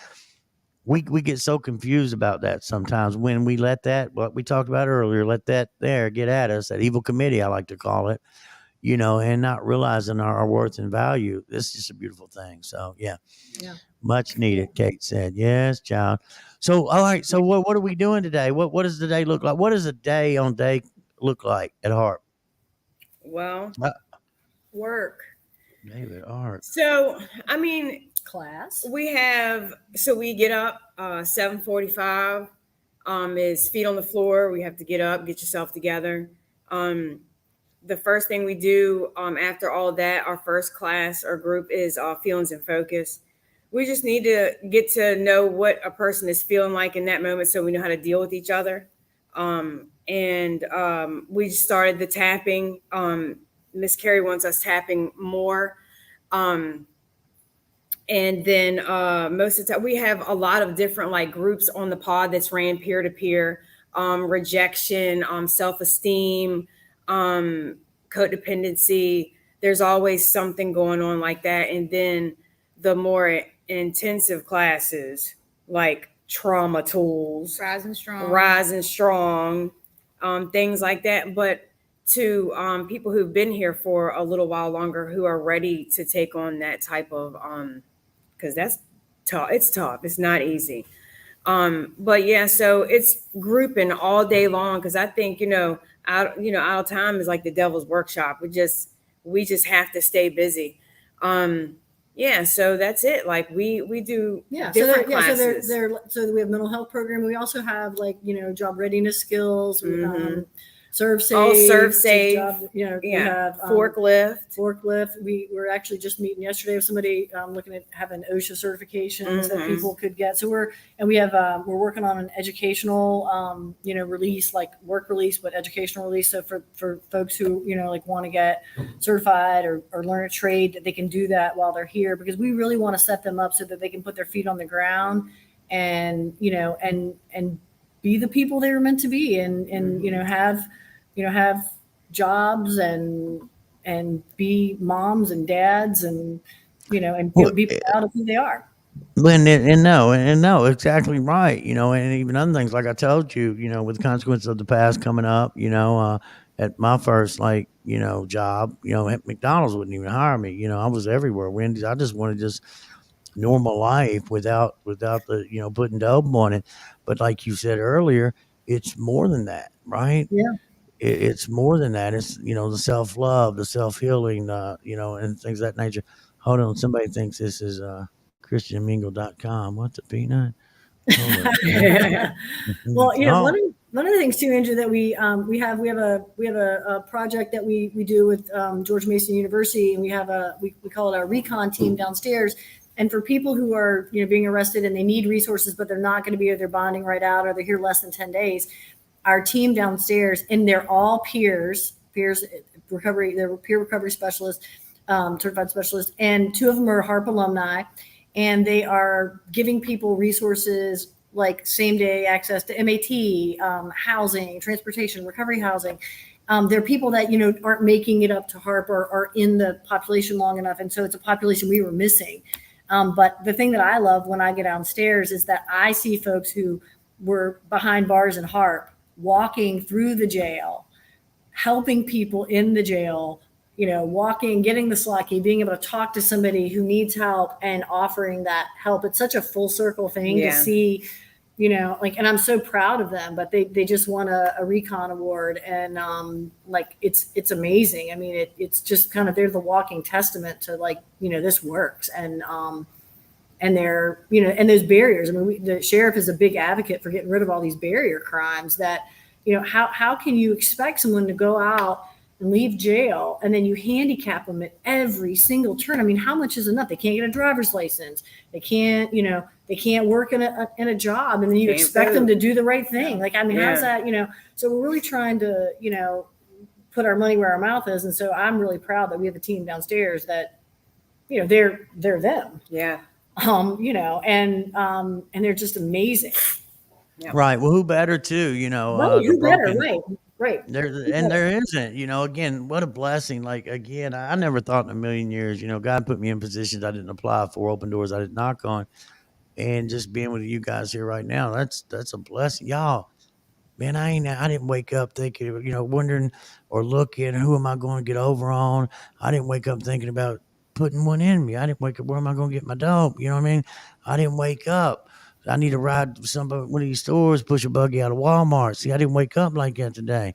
we get so confused about that sometimes when we let that, what we talked about earlier, let that there get at us, that evil committee, I like to call it, and not realizing our worth and value. This is just a beautiful thing. So, yeah. Much needed, Kate said. Yes, child. So, all right. So, what are we doing today? What does the day look like? What does a day on day look like at Harp? Well, work. David Harp. So, I mean, class. We get up 7:45. Is feet on the floor. We have to get up, get yourself together. The first thing we do after all of that, our first class or group is feelings and focus. We just need to get to know what a person is feeling like in that moment, so we know how to deal with each other. We started the tapping. Miss Carrie wants us tapping more. And then most of the time we have a lot of different like groups on the pod that's ran peer to peer, rejection, self-esteem, codependency. There's always something going on like that. And then the more intensive classes like trauma tools, Rise and strong, things like that. But to people who've been here for a little while longer, who are ready to take on that type of because that's tough. It's tough. It's not easy. But yeah, so it's grouping all day long, because I think out of time is like the devil's workshop. We just have to stay busy. Yeah, so that's it. Like we do different classes. So we have mental health program. We also have like job readiness skills. Serve safe. We have forklift. We were actually just meeting yesterday with somebody looking at having OSHA certifications that people could get. So we're working on an educational release, like work release, but educational release. So for folks who like want to get certified or learn a trade, that they can do that while they're here, because we really want to set them up so that they can put their feet on the ground and and be the people they were meant to be, and have jobs and be moms and dads and be proud of who they are. No, exactly right. And even other things, like I told you, with the consequences of the past coming up, at my first job, at McDonald's wouldn't even hire me. I was everywhere. Wendy's. I just wanted normal life without the putting dope on it. But like you said earlier, it's more than that, right? Yeah. It's more than that. It's the self-love, the self-healing, and things of that nature. Hold on, somebody thinks this is christianmingle.com. What the peanut? Well, one of the things too, Andrew, that we have a project that we do with George Mason University, and we call it our recon team downstairs. And for people who are being arrested and they need resources, but they're not going to be, or they're bonding right out, or they're here less than 10 days, our team downstairs, and they're all peer recovery specialists, certified specialists, and 2 of them are Harp alumni, and they are giving people resources like same day access to MAT, housing, transportation, recovery housing. There are people that aren't making it up to Harp or are in the population long enough, and so it's a population we were missing. But the thing that I love when I get downstairs is that I see folks who were behind bars in Harp walking through the jail, helping people in the jail, walking, getting the slot key, being able to talk to somebody who needs help and offering that help. It's such a full circle thing to see, and I'm so proud of them, but they just won a recon award, and it's amazing. I mean, it's just kind of, they're the walking testament to this works. And and they're, and those barriers. I mean, the sheriff is a big advocate for getting rid of all these barrier crimes that, how can you expect someone to go out and leave jail and then you handicap them at every single turn? I mean, how much is enough? They can't get a driver's license. They can't, they can't work in a job, and then you expect them to do the right thing. Like, I mean, how's that, so we're really trying to, put our money where our mouth is. And so I'm really proud that we have a team downstairs that, they're them. Yeah. And they're just amazing. Yeah. Right. Well, who better too? Right, who better? Right. There isn't. Again, what a blessing. Like, again, I never thought in a million years. God put me in positions I didn't apply for, open doors I didn't knock on, and just being with you guys here right now. That's a blessing, y'all. Man, I didn't wake up thinking, wondering or looking, who am I going to get over on? I didn't wake up thinking about putting one in me. I didn't wake up, where am I going to get my dope? You know what I mean? I didn't wake up, I need to ride to one of these stores, push a buggy out of Walmart. See, I didn't wake up like that today.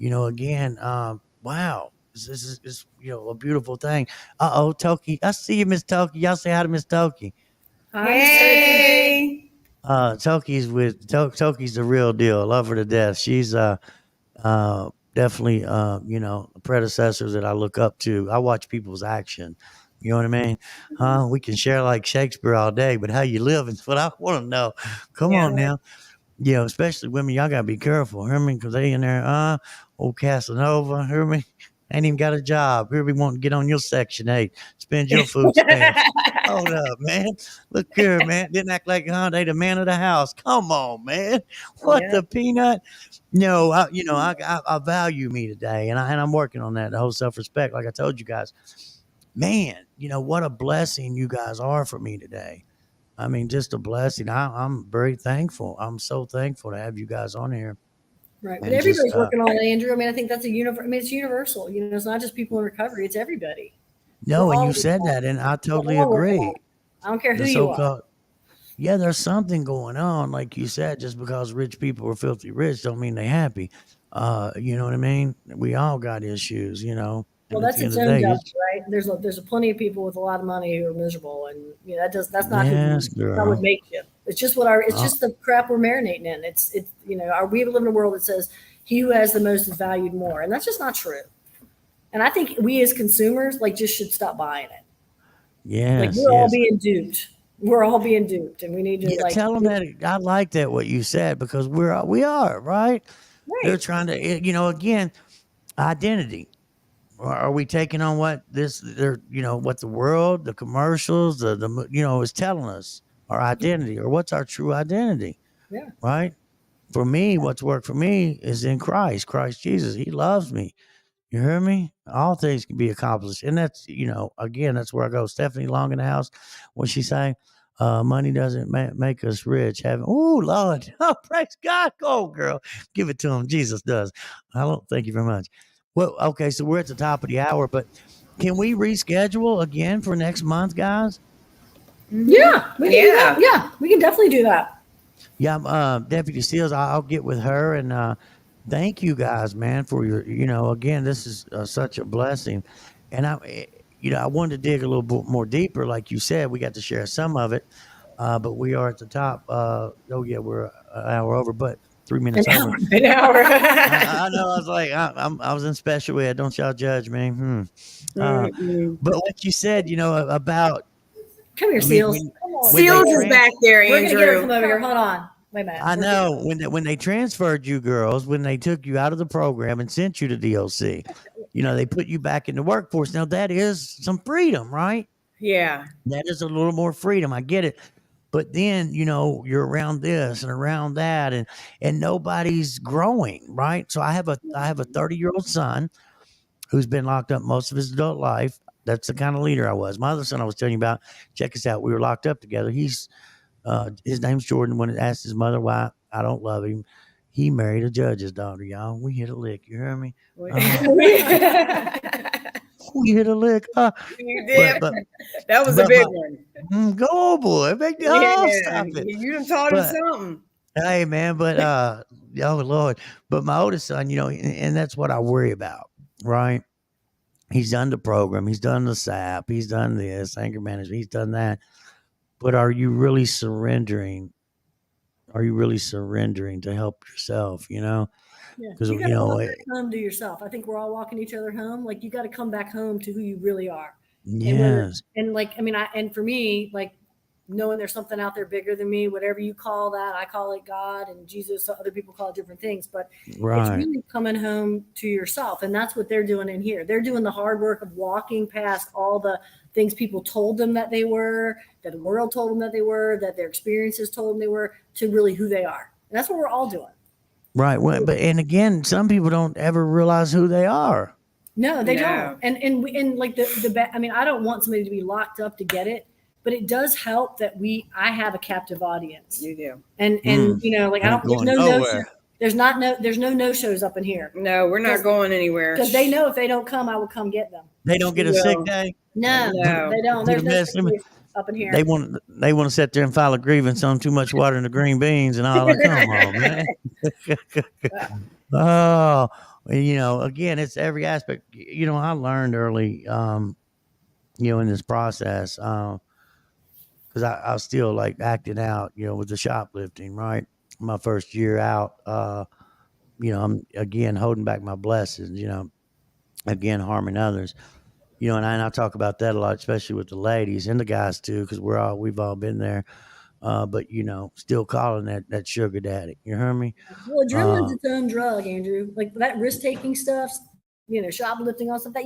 Again, wow. This is a beautiful thing. Toki. I see you, Miss Toki. Y'all say hi to Miss Toki. Hey. Toki's the real deal. I love her to death. She's definitely the predecessors that I look up to. I watch people's action. You know what I mean? We can share like Shakespeare all day, but how you live is what I want to know. Come on now. Especially women, y'all gotta be careful. Hear me? Because they in there, old Casanova. Hear me? Ain't even got a job. Here we want to get on your Section 8, spend your food stamps. Hold up, man. Look here, man. Didn't act like they the man of the house. Come on, man. What the peanut? No, I value me today, and I'm working on that. The whole self-respect, like I told you guys. Man, what a blessing you guys are for me today. I mean, just a blessing. I'm very thankful. I'm so thankful to have you guys on here. Right. But everybody's working on it, Andrew. I mean, I think that's it's universal. It's not just people in recovery, it's everybody. No, and you said that, and I totally agree. I don't care who you are. Yeah, there's something going on, like you said. Just because rich people are filthy rich don't mean they're happy. You know what I mean? We all got issues, Well, that's its own job, right? There's a plenty of people with a lot of money who are miserable, and that's not what makes you. It's just just the crap we're marinating in. It's we live in a world that says he who has the most is valued more, and that's just not true. And I think we as consumers just should stop buying it. Yes, we're all being duped. We're all being duped, and we need to tell them that. I like that what you said, because we are right. They're trying to, again, identity. Are we taking on what what the world, the commercials, the is telling us our identity, or what's our true identity? Yeah. Right. For me, what's worked for me is in Christ Jesus. He loves me. You hear me? All things can be accomplished. And that's, again, that's where I go. Stephanie Long in the house, what she say? Money doesn't make us rich. Oh, Lord. Oh, praise God. Go, girl. Give it to him. Jesus does. Thank you very much. Well, okay, so we're at the top of the hour, but can we reschedule again for next month, guys? Yeah, we can do that. Yeah, we can definitely do that. Yeah, Deputy Seals, I'll get with her, and thank you guys, man, for your, again, this is such a blessing. And I wanted to dig a little bit more deeper. Like you said, we got to share some of it, but we are at the top. We're an hour over, but 3 minutes over. An hour. I know. I was like, I was in special ed. Don't y'all judge me. But what you said, about. Come here, Seals. Seals is back there, Andrew. We're going to get her from over here. Hold on. Wait a minute. I know. When they transferred you girls, when they took you out of the program and sent you to DOC, they put you back in the workforce. Now, that is some freedom, right? Yeah. That is a little more freedom. I get it. But then, you're around this and around that, and nobody's growing, right? So I have a 30-year-old son who's been locked up most of his adult life. That's the kind of leader I was. My other son I was telling you about, check us out. We were locked up together. His name's Jordan. When it asked his mother why I don't love him, he married a judge's daughter, y'all. We hit a lick. You hear me? We hit a lick. You did. But that was a big one. Go, boy. Stop it. You done taught him something. Hey, man, but, oh, Lord. But my oldest son, and that's what I worry about, right? He's done the program. He's done the SAP. He's done this, anger management. He's done that. but are you really surrendering? Are you really surrendering to help yourself? Yeah, Because you got to walk back home to yourself. I think we're all walking each other home. Like you got to come back home to who you really are, and whether yes, and like I mean, and for me, like knowing there's something out there bigger than me, whatever you call that, I call it God and Jesus. So other people call it different things, but it's right, really coming home to yourself, and that's what they're doing in here. They're doing the hard work of walking past all the things people told them that they were, that the world told them that they were, that their experiences told them they were, to really who they are. And that's what we're all doing. right. Well, but and again, some people don't ever realize who they are. No, they No. don't. And like I mean, I don't want somebody to be locked up to get it, but it does help that I have a captive audience. You do. And like I Ain't don't, there's going no nowhere. show, there's no shows up in here No, we're not going anywhere. because they know if they don't come, I will come get them. They don't get a Well, sick day. No, No. they don't. Put There's a no mess in 'em. sick days up in here. They want to sit there and file a grievance on too much water in the green beans and all that. Come on, man. Oh, again, it's every aspect. I learned early, in this process, because I was still like acting out, with the shoplifting, right? My first year out, I'm again holding back my blessings, again harming others, and I talk about that a lot, especially with the ladies and the guys too, because we've all been there. But still calling that sugar daddy. You hear me? Well, adrenaline's Uh, its own drug, Andrew. Like that risk taking stuff, shoplifting, all stuff that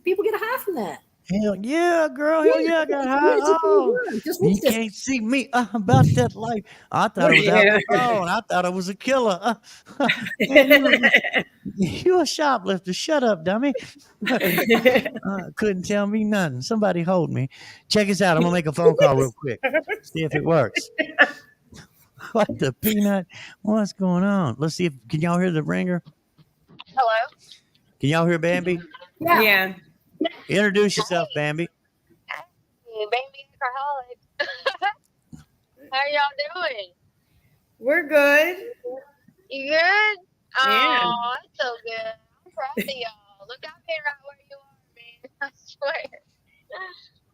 people get a high from that. Hell yeah, girl. Yeah, Hell yeah, I got yeah, high. it's a cool Oh, drug. Just you watch this. can't see me about that life. I thought it was Yeah. alcohol, and I thought I was a killer. Man, you a shoplifter. Shut up, dummy. Couldn't tell me nothing. Somebody hold me. Check us out. I'm gonna make a phone call real quick. See if it works. What the peanut? What's going on? Let's see if can y'all hear the ringer? Hello. Can y'all hear Bambi? Yeah. Yeah. Introduce yourself, Bambi. Hey, baby alcoholic. How y'all doing? We're good. You good? Yeah. Oh, that's so good. I'm proud of y'all. Look, I've been right where you are, man. I swear.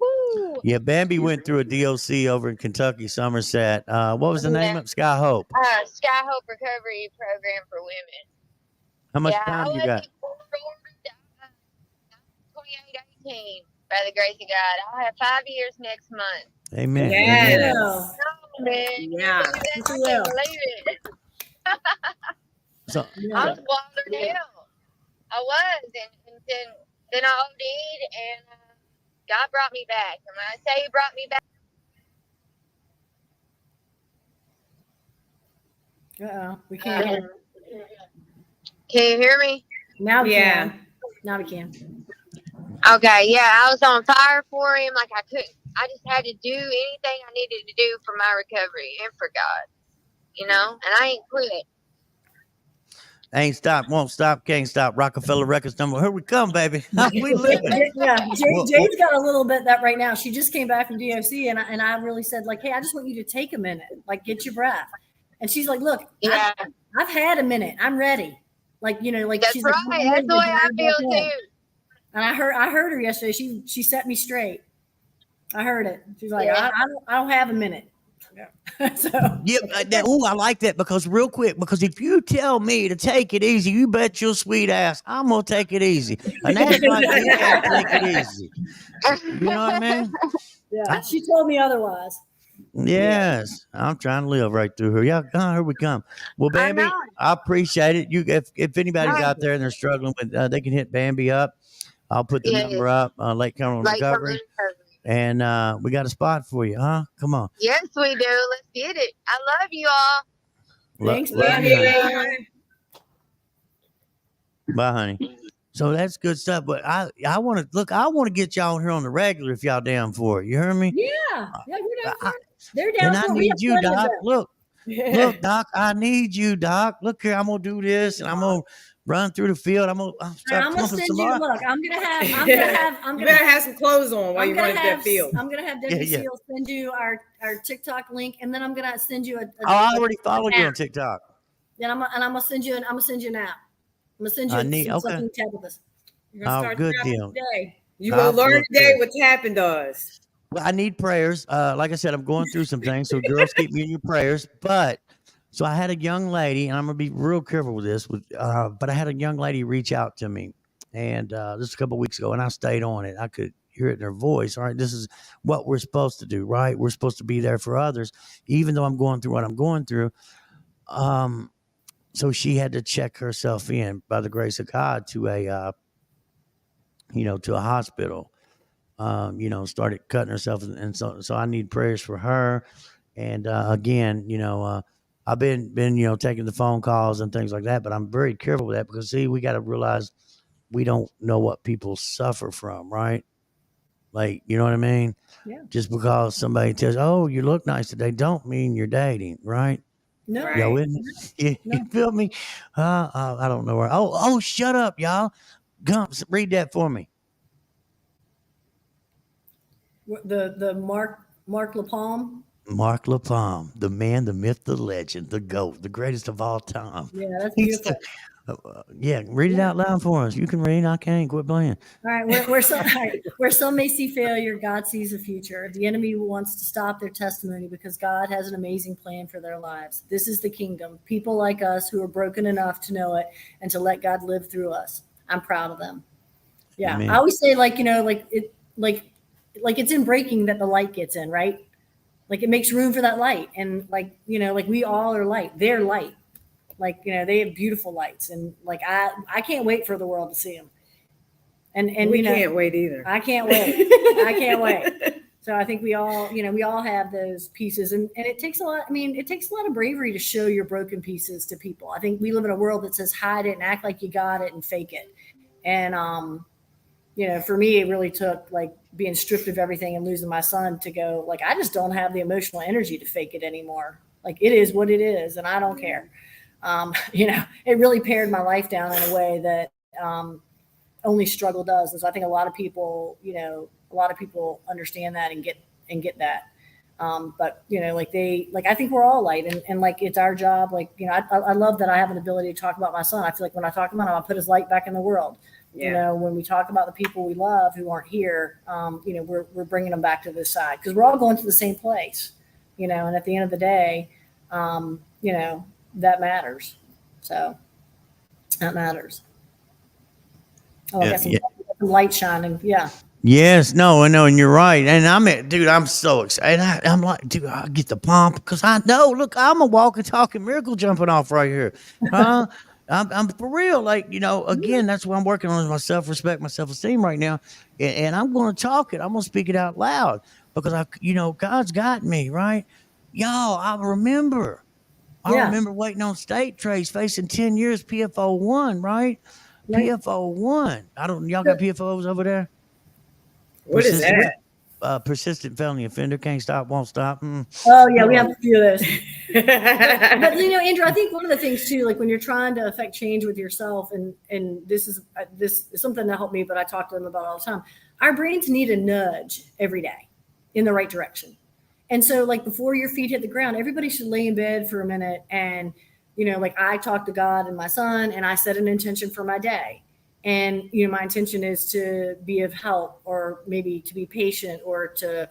Woo. Yeah, Bambi went through a DOC over in Kentucky, Somerset. What was the name of it? Sky Hope. Sky Hope Recovery Program for Women. How much Yeah, time I you was got? 28-18 by the grace of God. I'll have 5 years next month. Amen. Yes. Amen. Oh, man. Yeah. I Yes, can't you will. believe it. So, I Yeah. was wild as hell. I was, and then I OD'd, and God brought me back. And when I say He brought me back, We can't. can you hear me? Now we Yeah. can. Now we can. Okay, yeah, I was on fire for Him. Like I just had to do anything I needed to do for my recovery and for God, and I ain't quit. ain't stop, won't stop, can't stop. Rockefeller Records number. Here we come, baby. We living. Yeah, Well, Jade's got a little bit that right now. She just came back from DOC, and I really said like, hey, I just want you to take a minute, like get your breath. And she's like, look, Yeah, I've had a minute. I'm ready. Like like that's she's right. like, I'm That's ready the to way I dive feel back in. too. And I heard her yesterday. She set me straight. I heard it. She's like, Yeah. I don't have a minute. So yeah, I like that because real quick, because if you tell me to take it easy, you bet your sweet ass I'm gonna take it easy. And that's right, you can't take it easy. You know what I mean? yeah, she told me otherwise. Yes, I'm trying to live right through her. Yeah, here we come. Well, I Bambi, know. I appreciate it. If anybody's Right. out there and they're struggling with, they can hit Bambi up. I'll put the Yes. number up. Lake Cumberland Like Recovery, and we got a spot for you, huh? Come on. yes, we do. Let's get it. I love you all. Thanks, Love Bambi. you, honey. Bye, honey. So that's good stuff. But I want to look. I want to get y'all here on the regular if y'all down for it. You hear me? Yeah, we're down for I- it. They're down And I for it. We need have you, plenty of Doc. them. Look, Doc. I need you, Doc. Look here. I'm gonna do this, and I'm gonna run through the field. I'm And start I'm gonna pumping send some you. more. Look, I'm You gonna better have some clothes on while I'm you gonna run into that have field. I'm gonna have Debbie Yeah. Seal send you our TikTok link, and then I'm gonna send you Oh, I already followed you on TikTok. Then I'm gonna send you an app. I'm gonna send you I need- some okay. stuff you can tap with us. You're gonna Oh, start good tapping deal. today. You I'll will learn look today good. what tapping does. Well, I need prayers. Like I said, I'm going through some things, so girls, keep me in your prayers. But so I had a young lady, and I'm gonna be real careful with this. But I had a young lady reach out to me, and this a couple weeks ago, and I stayed on it. I could hear it in her voice. All right, this is what we're supposed to do, right? We're supposed to be there for others, even though I'm going through what I'm going through. Um, so she had to check herself in by the grace of God to to a hospital. Started cutting herself, and so I need prayers for her. And again, I've been taking the phone calls and things like that, but I'm very careful with that because see, we got to realize we don't know what people suffer from, right? Like, you know what I mean? Yeah. Just because somebody tells, "Oh, you look nice today," don't mean you're dating, right? No. Right. Y'all with me? You feel me? I don't know where. Oh, shut up, y'all. Gumps, read that for me. The Mark Lapalm. Mark LaPalm, the man, the myth, the legend, the GOAT, the greatest of all time. Yeah, that's He's beautiful. yeah, read it Yeah. out loud for us. You can read. I can't. Quit playing. All right, where some may see failure, God sees a future. The enemy wants to stop their testimony because God has an amazing plan for their lives. This is the kingdom. People like us who are broken enough to know it and to let God live through us. I'm proud of them. Yeah, I Amen. always say like it's in breaking that the light gets in, right? Like it makes room for that light, and like we all are light. They're light. Like they have beautiful lights, and like I can't wait for the world to see them. And We can't wait either. I can't wait. I can't wait. So I think we all have those pieces, and it takes a lot. I mean, it takes a lot of bravery to show your broken pieces to people. I think we live in a world that says hide it and act like you got it and fake it. And for me, it really took like being stripped of everything and losing my son to go like I just don't have the emotional energy to fake it anymore. Like it is what it is, and I don't care. It really pared my life down in a way that only struggle does. And so I think a lot of people understand that and get that. But I think we're all light, and like it's our job. Like I love that I have an ability to talk about my son. I feel like when I talk about him, I put his light back in the world. Yeah. When we talk about the people we love who aren't here, we're bringing them back to this side because we're all going to the same place. And at the end of the day, that matters. So that matters. Oh, I Yeah, got yeah. some light shining. Yeah. Yes, no, I know, and you're right. And dude, I'm so excited. I'm like, dude, I get the pump because I know. Look, I'm a walking, talking miracle jumping off right here, huh? I'm for real. Like again, that's what I'm working on is my self respect, my self esteem right now, and I'm going to talk it. I'm going to speak it out loud because God's got me right, y'all. I Yeah. remember waiting on state trace, facing 10 years PFO one, right? Right. PFO one. I don't. Y'all got PFOs over there? What is Persistent, that? persistent felony offender, can't stop, won't stop. Oh yeah, we have a few of those. But But Andrew, I think one of the things too, like when you're trying to affect change with yourself, and this is something that helped me, but I talk to them about all the time. Our brains need a nudge every day in the right direction. And so, like before your feet hit the ground, everybody should lay in bed for a minute and like I talk to God and my son, and I set an intention for my day. And my intention is to be of help, or maybe to be patient, or to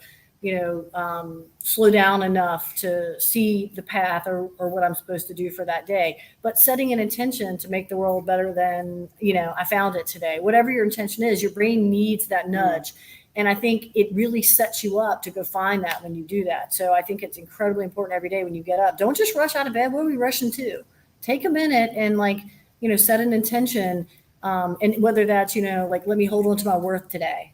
slow down enough to see the path or what I'm supposed to do for that day. But setting an intention to make the world better than I found it today. Whatever your intention is, your brain needs that nudge. And I think it really sets you up to go find that when you do that. So I think it's incredibly important every day when you get up. Don't just rush out of bed. What are we rushing to? Take a minute and set an intention. And whether that's, like, let me hold on to my worth today,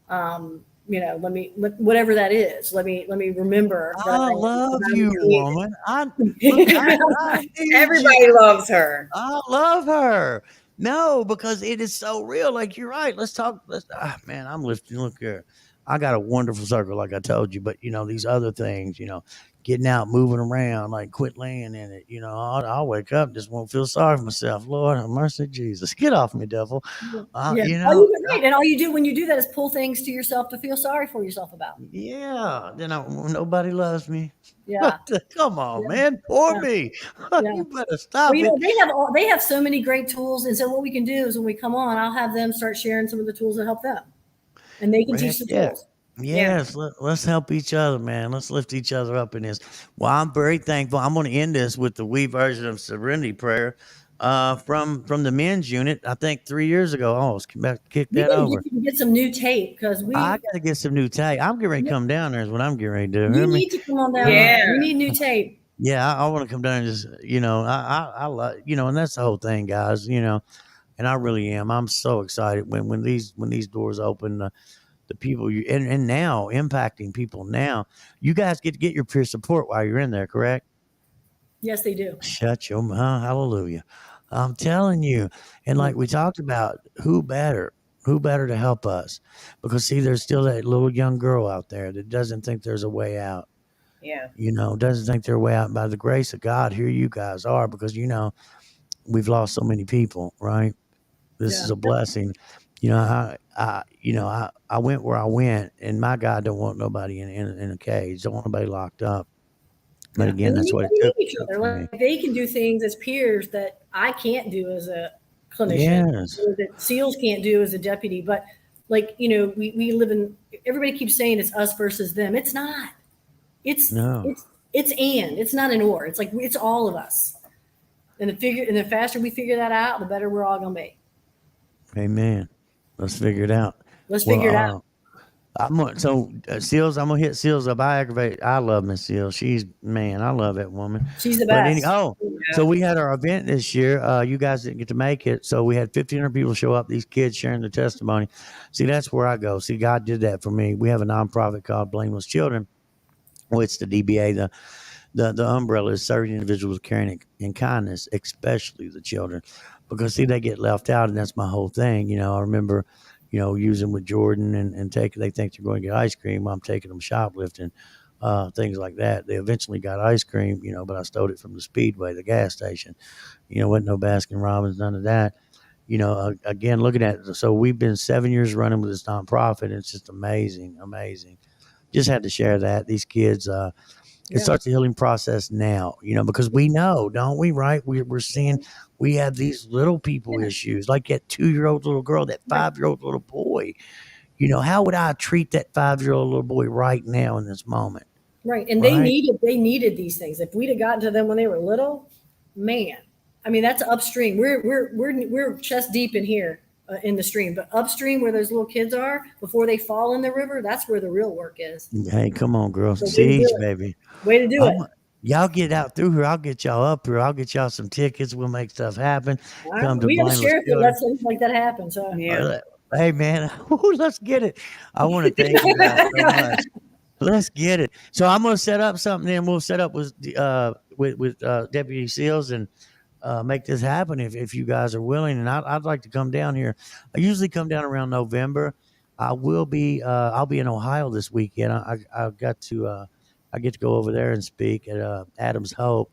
whatever that is, let me remember that I love you, woman. I need everybody you. loves her. I love her. No, because it is so real. Like you're right. Let's talk. Man, I'm lifting. Look here. I got a wonderful circle, like I told you. But these other things, getting out, moving around, like quit laying in it. I'll wake up, just won't feel sorry for myself. Lord have mercy, Jesus, get off me, devil. Yeah. Right. And all you do when you do that is pull things to yourself to feel sorry for yourself about. Yeah. Then nobody loves me. Yeah. Come on, Yeah. man, pour Yeah. me. Yeah. You better stop Well, it. they have so many great tools, and so what we can do is when we come on, I'll have them start sharing some of the tools that help them, and they can Heck teach the yeah. tools. Yes, let's help each other, man. Let's lift each other up in this. Well, I'm very thankful. I'm going to end this with the we version of Serenity Prayer from the men's unit, I think 3 years ago. Oh, let's kick We that can over. get some new tape because I got to get some new tape. I'm getting ready to come down there is what I'm getting ready to do. you Hear me? need to come on down. Yeah. We need new tape. Yeah, I want to come down and just, I love, and that's the whole thing, guys, and I really am. I'm so excited when these doors open, the people and now impacting people now. You guys get to get your peer support while you're in there, correct? Yes, they do. Shut your mouth, hallelujah. I'm telling you. And like we talked about, who better? Who better to help us? Because see, there's still that little young girl out there that doesn't think there's a way out. Yeah. Doesn't think their way out. By the grace of God, here you guys are, because we've lost so many people, right? This Yeah. is a blessing. I went where I went, and my God don't want nobody in a cage. Don't want nobody locked up. But again, And that's what it we took need each other. for me. Like they can do things as peers that I can't do as a clinician, Yes. or that SEALs can't do as a deputy. But we live in. Everybody keeps saying it's us versus them. It's not. It's No. it's not an or. It's like it's all of us. And the faster we figure that out, the better we're all gonna be. Amen. Let's figure it out. Let's figure it out. Seals. I'm gonna hit Seals up. I love Miss Seals. I love that woman. She's the But best. so we had our event this year. You guys didn't get to make it, so we had 1,500 people show up. These kids sharing their testimony. See, that's where I go. See, God did that for me. We have a nonprofit called Blameless Children. Well, it's the DBA. The umbrella is serving individuals with caring and kindness, especially the children, because see, they get left out, and that's my whole thing. I remember, using with Jordan and they think they're going to get ice cream. I'm taking them shoplifting, things like that. They eventually got ice cream, but I stole it from the Speedway, the gas station. Wasn't no Baskin Robbins, none of that. Again, looking at it. So we've been 7 years running with this nonprofit, and it's just amazing. Just had to share that. These kids, it starts the healing process now, because we know, don't we, right? We're seeing we have these little people issues, like that 2-year-old little girl, that 5-year-old little boy. How would I treat that 5-year-old little boy right now in this moment? Right. And Right. they needed these things. If we'd have gotten to them when they were little, man, I mean, that's upstream. We're chest deep in here in the stream, but upstream where those little kids are before they fall in the river, that's where the real work is. Hey, come on, girl. So Siege, baby. Way to do it. Y'all get out through here. I'll get y'all up here. I'll get y'all some tickets. We'll make stuff happen. All right. Come to We got a Blameless sheriff that Children. lets things like that happen. So Yeah. Hey, man, let's get it. I want to thank you guys so much. Let's get it. So I'm going to set up something. Then we'll set up with Deputy Seals and make this happen if you guys are willing. And I'd like to come down here. I usually come down around November. I'll be in Ohio this weekend. I get to go over there and speak at Adams Hope,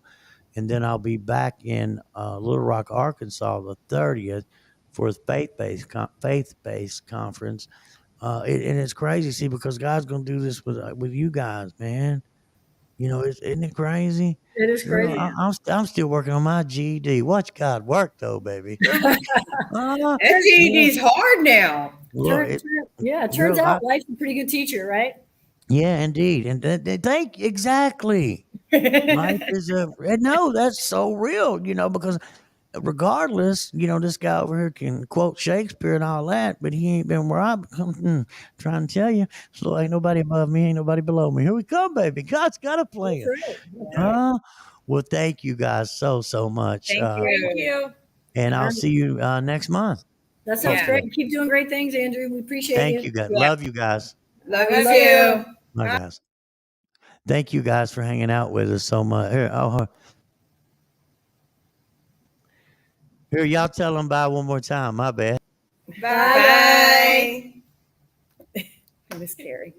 and then I'll be back in Little Rock, Arkansas, the 30th for a faith-based conference. And it's crazy, see, because God's gonna do this with you guys, man. Isn't it crazy? it is crazy. I'm still working on my GED. Watch God work, though, baby. That GED's hard now. Look, It turns out life's a pretty good teacher, right? yeah, indeed, and exactly. Life is no, that's so real, because regardless, this guy over here can quote Shakespeare and all that, but he ain't been where I'm trying to tell you. So ain't nobody above me, ain't nobody below me. Here we come, baby. God's got a plan. That's right. Well, thank you guys so much. Thank you. Thank you. And I'll see you next month. That sounds Yeah. great. Keep doing great things, Andrew. We appreciate Thank you. you guys. Yeah. Love you guys. Love Love you you. too. Bye, guys. Thank you guys for hanging out with us so much. Here, y'all tell them bye one more time. My bad. Bye. Miss Carrie.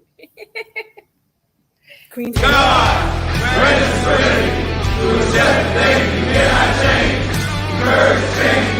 Queen. Greatest thing to accept things you cannot change. Merge things